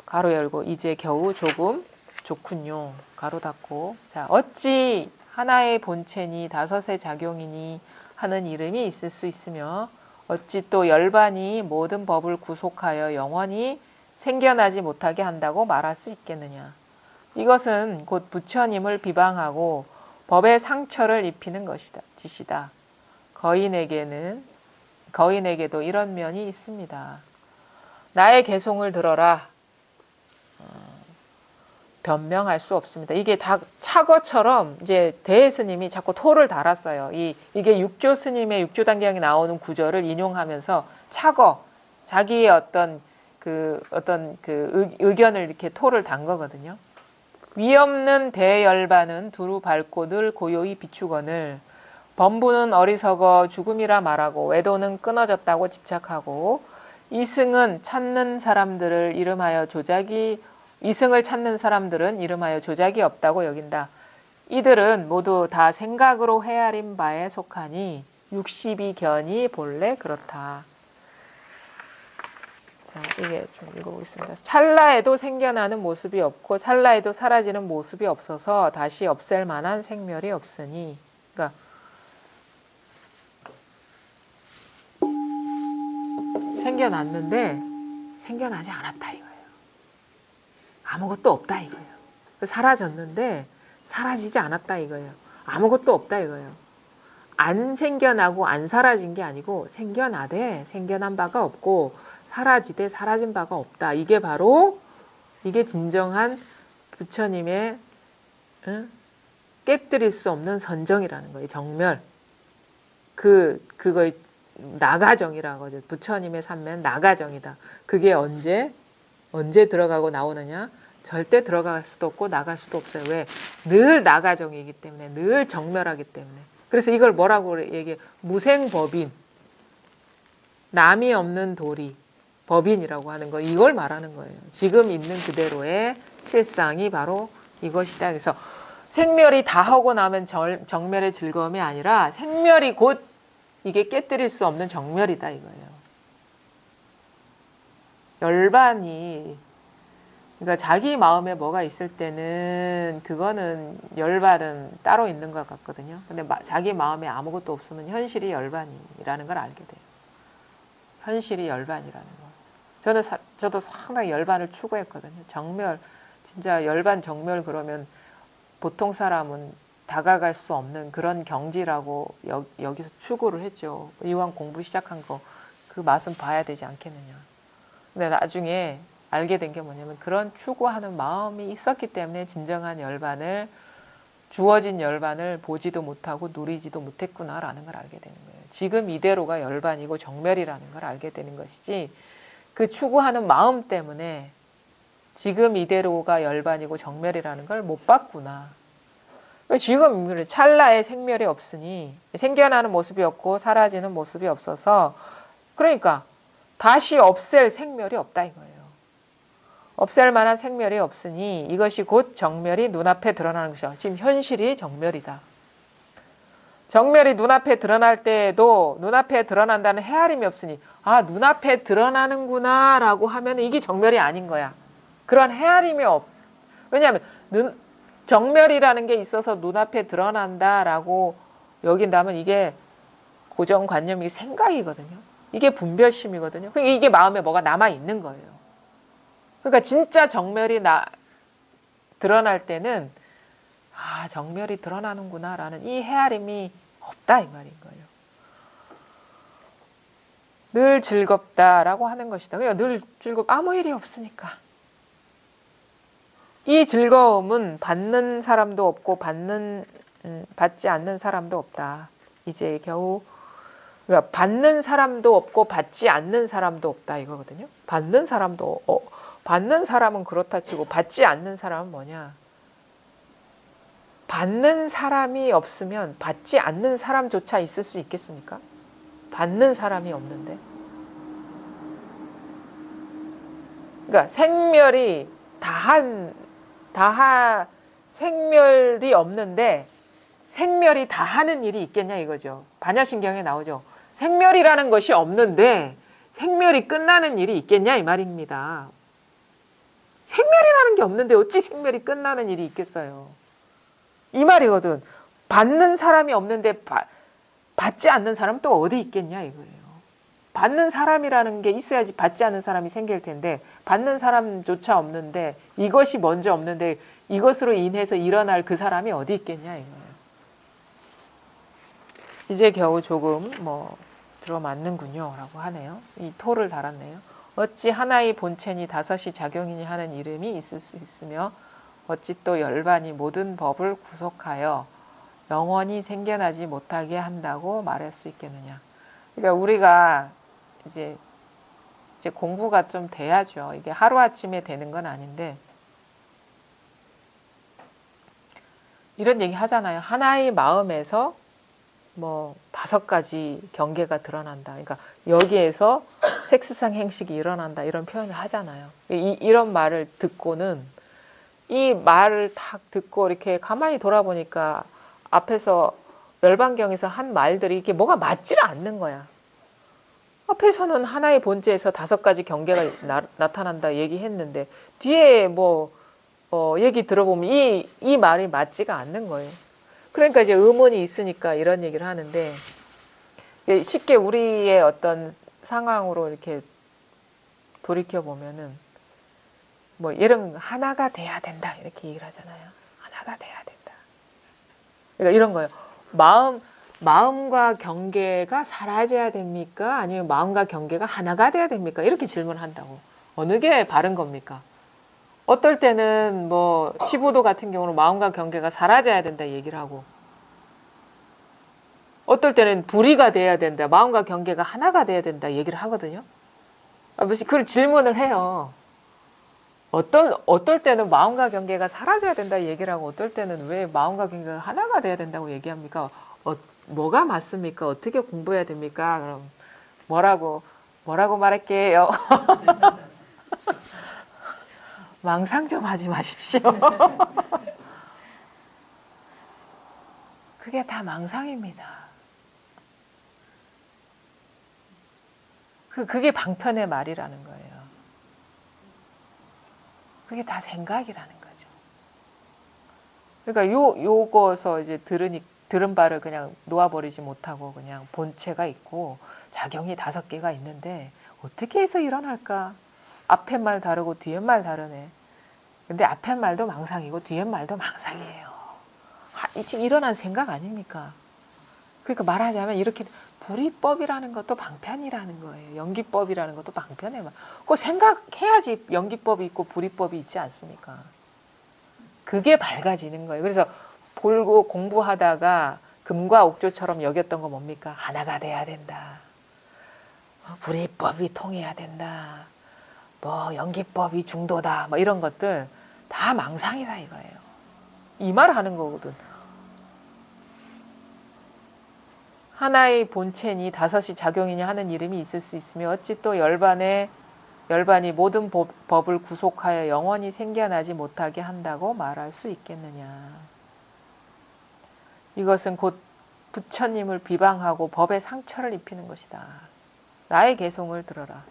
가로 열고 이제 겨우 조금 좋군요. 가로 닫고 자 어찌 하나의 본체니 다섯의 작용이니 하는 이름이 있을 수 있으며 어찌 또 열반이 모든 법을 구속하여 영원히 생겨나지 못하게 한다고 말할 수 있겠느냐. 이것은 곧 부처님을 비방하고 법에 상처를 입히는 짓이다. 거인에게도 이런 면이 있습니다. 나의 개송을 들어라. 변명할 수 없습니다. 이게 다 착어처럼 이제 대스님이 자꾸 토를 달았어요. 이게 육조 스님의 육조단경에 나오는 구절을 인용하면서 착어, 자기의 어떤 의견을 이렇게 토를 단 거거든요. 위없는 대열반은 두루 밟고 늘 고요히 비추거늘 범부는 어리석어 죽음이라 말하고 외도는 끊어졌다고 집착하고 이승을 찾는 사람들은 이름하여 조작이 없다고 여긴다. 이들은 모두 다 생각으로 헤아린 바에 속하니 62견이 본래 그렇다. 자, 이게 좀 읽어보겠습니다. 찰나에도 생겨나는 모습이 없고 찰나에도 사라지는 모습이 없어서 다시 없앨 만한 생멸이 없으니, 그러니까 생겨났는데 생겨나지 않았다 이거예요. 아무것도 없다 이거예요. 사라졌는데 사라지지 않았다 이거예요. 아무것도 없다 이거예요. 안 생겨나고 안 사라진 게 아니고 생겨나되 생겨난 바가 없고 사라지되 사라진 바가 없다. 이게 바로 이게 진정한 부처님의 깨뜨릴 수 없는 선정이라는 거예요. 정멸. 그거의 나가정이라고 하죠. 부처님의 삼면 나가정이다. 그게 언제 들어가고 나오느냐? 절대 들어갈 수도 없고 나갈 수도 없어요. 왜? 늘 나가정이기 때문에, 늘 정멸하기 때문에. 그래서 이걸 뭐라고 얘기해? 무생법인, 남이 없는 도리, 법인이라고 하는 거, 이걸 말하는 거예요. 지금 있는 그대로의 실상이 바로 이것이다. 그래서 생멸이 다 하고 나면 정멸의 즐거움이 아니라 생멸이 곧 이게 깨뜨릴 수 없는 정멸이다 이거예요. 열반이, 그러니까 자기 마음에 뭐가 있을 때는 그거는 열반은 따로 있는 것 같거든요. 근데 자기 마음에 아무것도 없으면 현실이 열반이라는 걸 알게 돼요. 현실이 열반이라는 거. 저도 상당히 열반을 추구했거든요. 정멸, 진짜 열반 정멸 그러면 보통 사람은 다가갈 수 없는 그런 경지라고 여기서 추구를 했죠. 이왕 공부 시작한 거 그 맛은 봐야 되지 않겠느냐. 근데 나중에 알게 된 게 뭐냐면 그런 추구하는 마음이 있었기 때문에 진정한 열반을, 주어진 열반을 보지도 못하고 누리지도 못했구나라는 걸 알게 되는 거예요. 지금 이대로가 열반이고 정멸이라는 걸 알게 되는 것이지, 그 추구하는 마음 때문에 지금 이대로가 열반이고 정멸이라는 걸 못 봤구나. 지금 찰나에 생멸이 없으니, 생겨나는 모습이 없고 사라지는 모습이 없어서, 그러니까 다시 없앨 생멸이 없다 이거예요. 없앨 만한 생멸이 없으니 이것이 곧 정멸이 눈앞에 드러나는 것이죠. 지금 현실이 정멸이다. 정멸이 눈앞에 드러날 때에도 눈앞에 드러난다는 헤아림이 없으니, 아, 눈앞에 드러나는구나 라고 하면 이게 정멸이 아닌 거야. 그런 헤아림이 왜냐하면 정멸이라는 게 있어서 눈앞에 드러난다라고 여긴다면 이게 고정관념이 생각이거든요. 이게 분별심이거든요. 이게 마음에 뭐가 남아있는 거예요. 그러니까 진짜 정멸이 드러날 때는 아, 정멸이 드러나는구나 라는 이 헤아림이 없다 이 말인 거예요. 늘 즐겁다라고 하는 것이다. 그러니까 늘 아무 일이 없으니까. 이 즐거움은 받는 사람도 없고 받지 않는 사람도 없다. 이제 겨우 그러니까 받는 사람도 없고 받지 않는 사람도 없다 이거거든요. 받는 사람은 그렇다 치고 받지 않는 사람은 뭐냐? 받는 사람이 없으면 받지 않는 사람조차 있을 수 있겠습니까? 받는 사람이 없는데. 그러니까 생멸이 생멸이 없는데 생멸이 다 하는 일이 있겠냐 이거죠. 반야신경에 나오죠. 생멸이라는 것이 없는데 생멸이 끝나는 일이 있겠냐 이 말입니다. 생멸이라는 게 없는데 어찌 생멸이 끝나는 일이 있겠어요. 이 말이거든. 받는 사람이 없는데 받지 않는 사람 또 어디 있겠냐 이거예요. 받는 사람이라는 게 있어야지 받지 않는 사람이 생길 텐데 받는 사람조차 없는데 이것이 먼저 없는데 이것으로 인해서 일어날 그 사람이 어디 있겠냐 이거예요. 이제 겨우 조금 들어맞는군요 라고 하네요. 이 토를 달았네요. 어찌 하나의 본체니 다섯이 작용이니 하는 이름이 있을 수 있으며 어찌 또 열반이 모든 법을 구속하여 영원히 생겨나지 못하게 한다고 말할 수 있겠느냐. 그러니까 우리가 이제 공부가 좀 돼야죠. 이게 하루아침에 되는 건 아닌데 이런 얘기 하잖아요. 하나의 마음에서 5가지 경계가 드러난다. 그러니까 여기에서 색수상 행식이 일어난다. 이런 표현을 하잖아요. 이런 말을 듣고는 이 말을 딱 듣고 이렇게 가만히 돌아보니까 앞에서 열반경에서 한 말들이 이게 뭐가 맞지를 않는 거야. 앞에서는 하나의 본체에서 5가지 경계가 나타난다 얘기했는데 뒤에 얘기 들어보면 이 말이 맞지가 않는 거예요. 그러니까 이제 의문이 있으니까 이런 얘기를 하는데 쉽게 우리의 어떤 상황으로 이렇게 돌이켜 보면은 이런 하나가 돼야 된다 이렇게 얘기를 하잖아요. 하나가 돼야 된다. 그러니까 이런 거예요. 마음과 경계가 사라져야 됩니까? 아니면 마음과 경계가 하나가 돼야 됩니까? 이렇게 질문한다고. 어느 게 바른 겁니까? 어떨 때는 15도 같은 경우는 마음과 경계가 사라져야 된다 얘기를 하고 어떨 때는 불이가 돼야 된다. 마음과 경계가 하나가 돼야 된다 얘기를 하거든요. 그걸 질문을 해요. 어떨 때는 마음과 경계가 사라져야 된다 얘기를 하고 어떨 때는 왜 마음과 경계가 하나가 돼야 된다고 얘기합니까? 뭐가 맞습니까? 어떻게 공부해야 됩니까? 그럼 뭐라고 말할게요. 망상 좀 하지 마십시오. 그게 다 망상입니다. 그게 방편의 말이라는 거예요. 그게 다 생각이라는 거죠. 그러니까 요거서 이제 들은 바를 그냥 놓아버리지 못하고 그냥 본체가 있고 작용이 5개가 있는데 어떻게 해서 일어날까? 앞에 말 다르고 뒤에 말 다르네. 근데 앞에 말도 망상이고 뒤에 말도 망상이에요. 일어난 생각 아닙니까? 그러니까 말하자면 이렇게 불이법이라는 것도 방편이라는 거예요. 연기법이라는 것도 방편에 그 생각해야지 연기법이 있고 불이법이 있지 않습니까? 그게 밝아지는 거예요. 그래서 볼고 공부하다가 금과 옥조처럼 여겼던 거 뭡니까? 하나가 돼야 된다. 불이법이 통해야 된다. 연기법이 중도다. 이런 것들 다 망상이다 이거예요. 이 말 하는 거거든. 하나의 본체니 5이 작용이니 하는 이름이 있을 수 있으며 어찌 또 열반이 모든 법을 구속하여 영원히 생겨나지 못하게 한다고 말할 수 있겠느냐. 이것은 곧 부처님을 비방하고 법에 상처를 입히는 것이다. 나의 개송을 들어라.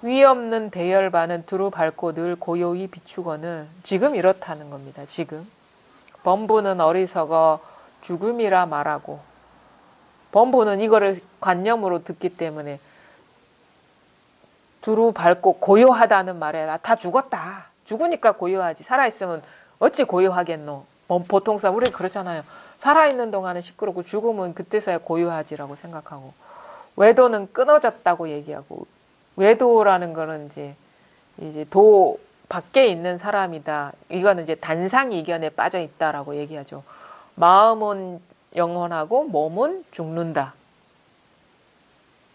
위 없는 대열반은 두루 밟고 늘 고요히 비추거늘 지금 이렇다는 겁니다. 지금 범부는 어리석어 죽음이라 말하고 범부는 이거를 관념으로 듣기 때문에 두루 밟고 고요하다는 말에 다 죽었다. 죽으니까 고요하지. 살아있으면 어찌 고요하겠노. 보통 우리 그렇잖아요. 살아있는 동안은 시끄럽고 죽으면 그때서야 고요하지라고 생각하고 외도는 끊어졌다고 얘기하고, 외도라는 거는 이제 도 밖에 있는 사람이다. 이거는 이제 단상이견에 빠져 있다라고 얘기하죠. 마음은 영원하고 몸은 죽는다.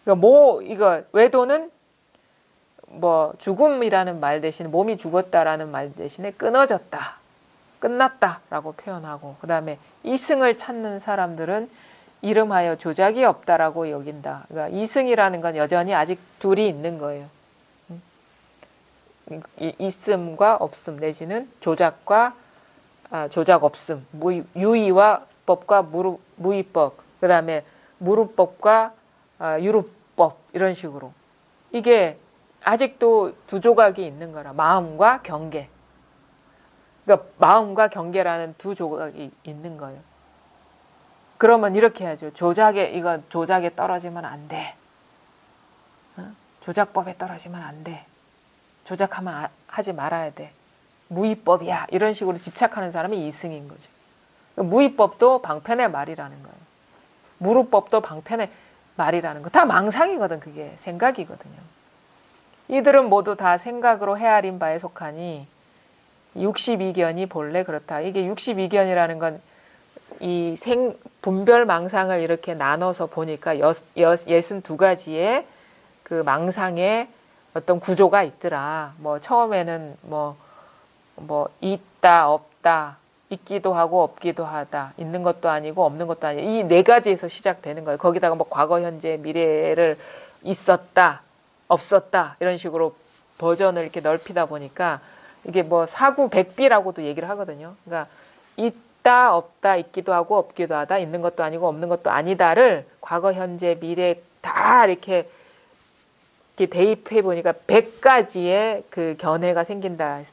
그러니까 이거 외도는 뭐 죽음이라는 말 대신에 몸이 죽었다라는 말 대신에 끊어졌다, 끝났다라고 표현하고, 그 다음에 이승을 찾는 사람들은 이름하여 조작이 없다라고 여긴다. 그러니까 이승이라는 건 여전히 아직 둘이 있는 거예요. 있음과 없음 내지는 조작 없음, 유의와 법과 무의법, 그 다음에 무루법과 유루법, 이런 식으로 이게 아직도 두 조각이 있는 거라. 마음과 경계. 그러니까 마음과 경계라는 두 조각이 있는 거예요. 그러면 이렇게 해야죠. 이건 조작에 떨어지면 안 돼. 조작법에 떨어지면 안 돼. 조작하면 하지 말아야 돼. 무의법이야. 이런 식으로 집착하는 사람이 이승인 거죠. 무의법도 방편의 말이라는 거예요. 무루법도 방편의 말이라는 거. 다 망상이거든. 그게 생각이거든요. 이들은 모두 다 생각으로 헤아린 바에 속하니 62견이 본래 그렇다. 이게 62견이라는 건 이 분별 망상을 이렇게 나눠서 보니까 62가지의 그 망상의 어떤 구조가 있더라. 뭐 처음에는 뭐 있다, 없다, 있기도 하고 없기도 하다, 있는 것도 아니고 없는 것도 아니고, 이 네 가지에서 시작되는 거예요. 거기다가 뭐 과거, 현재, 미래를 있었다, 없었다, 이런 식으로 버전을 이렇게 넓히다 보니까 이게 뭐 사구백비라고도 얘기를 하거든요. 그러니까 있다, 없다, 있기도 하고 없기도 하다, 있는 것도 아니고 없는 것도 아니다를 과거, 현재, 미래 다 이렇게 대입해 보니까 100가지의 그 견해가 생긴다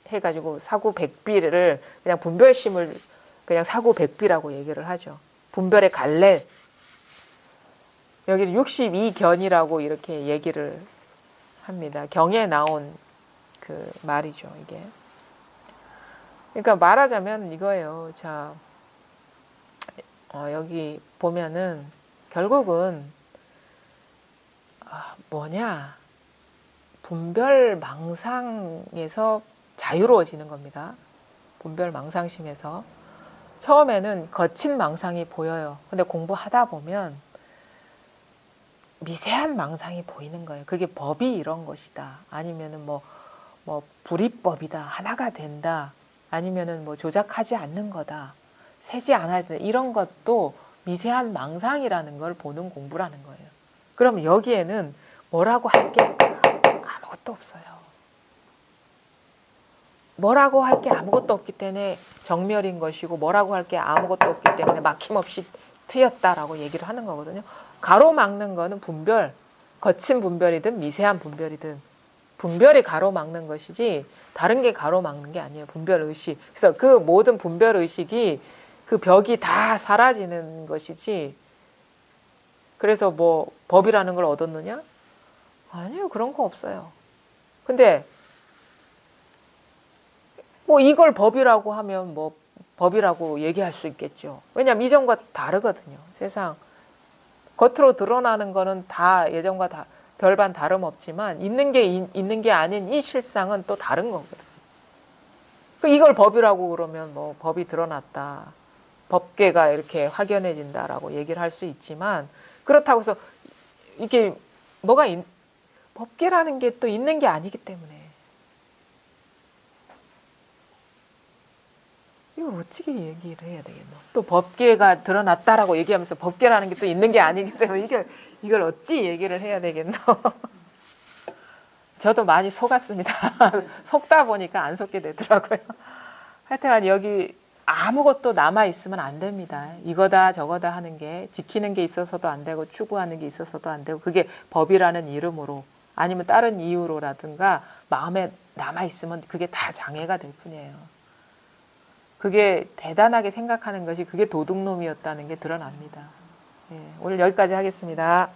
해가지고 사구백비를 그냥 분별심을 그냥 사구백비라고 얘기를 하죠. 분별의 갈래. 여기는 62견이라고 이렇게 얘기를 합니다. 경에 나온 그 말이죠, 이게. 그러니까 말하자면 이거예요. 자, 여기 보면은 결국은 뭐냐? 분별 망상에서 자유로워지는 겁니다. 분별 망상심에서. 처음에는 거친 망상이 보여요. 근데 공부하다 보면 미세한 망상이 보이는 거예요. 그게 법이 이런 것이다. 아니면은 뭐 불이법이다. 하나가 된다. 아니면은 뭐 조작하지 않는 거다. 세지 않아야 된다. 이런 것도 미세한 망상이라는 걸 보는 공부라는 거예요. 그럼 여기에는 뭐라고 할 게 아무것도 없어요. 뭐라고 할 게 아무것도 없기 때문에 정멸인 것이고, 뭐라고 할 게 아무것도 없기 때문에 막힘없이 트였다라고 얘기를 하는 거거든요. 가로막는 거는 분별, 거친 분별이든 미세한 분별이든 분별이 가로막는 것이지 다른 게 가로막는 게 아니에요. 분별의식. 그래서 그 모든 분별의식이 그 벽이 다 사라지는 것이지, 그래서 뭐 법이라는 걸 얻었느냐? 아니요. 그런 거 없어요. 근데 뭐 이걸 법이라고 하면 뭐 법이라고 얘기할 수 있겠죠. 왜냐하면 이전과 다르거든요. 세상 겉으로 드러나는 거는 다 예전과 다 별반 다름없지만 있는 게 아닌 이 실상은 또 다른 거거든. 이걸 법이라고 그러면 뭐 법이 드러났다, 법계가 이렇게 확연해진다라고 얘기를 할 수 있지만, 그렇다고 해서 이게 법계라는 게 또 있는 게 아니기 때문에 이걸 어떻게 얘기를 해야 되겠노? 또 법계가 드러났다라고 얘기하면서 법계라는 게 또 있는 게 아니기 때문에 이걸 어찌 얘기를 해야 되겠노? 저도 많이 속았습니다. 속다 보니까 안 속게 되더라고요. 하여튼 여기 아무것도 남아있으면 안 됩니다. 이거다 저거다 하는 게, 지키는 게 있어서도 안 되고 추구하는 게 있어서도 안 되고, 그게 법이라는 이름으로 아니면 다른 이유로라든가 마음에 남아있으면 그게 다 장애가 될 뿐이에요. 그게 대단하게 생각하는 것이 그게 도둑놈이었다는 게 드러납니다. 예, 오늘 여기까지 하겠습니다.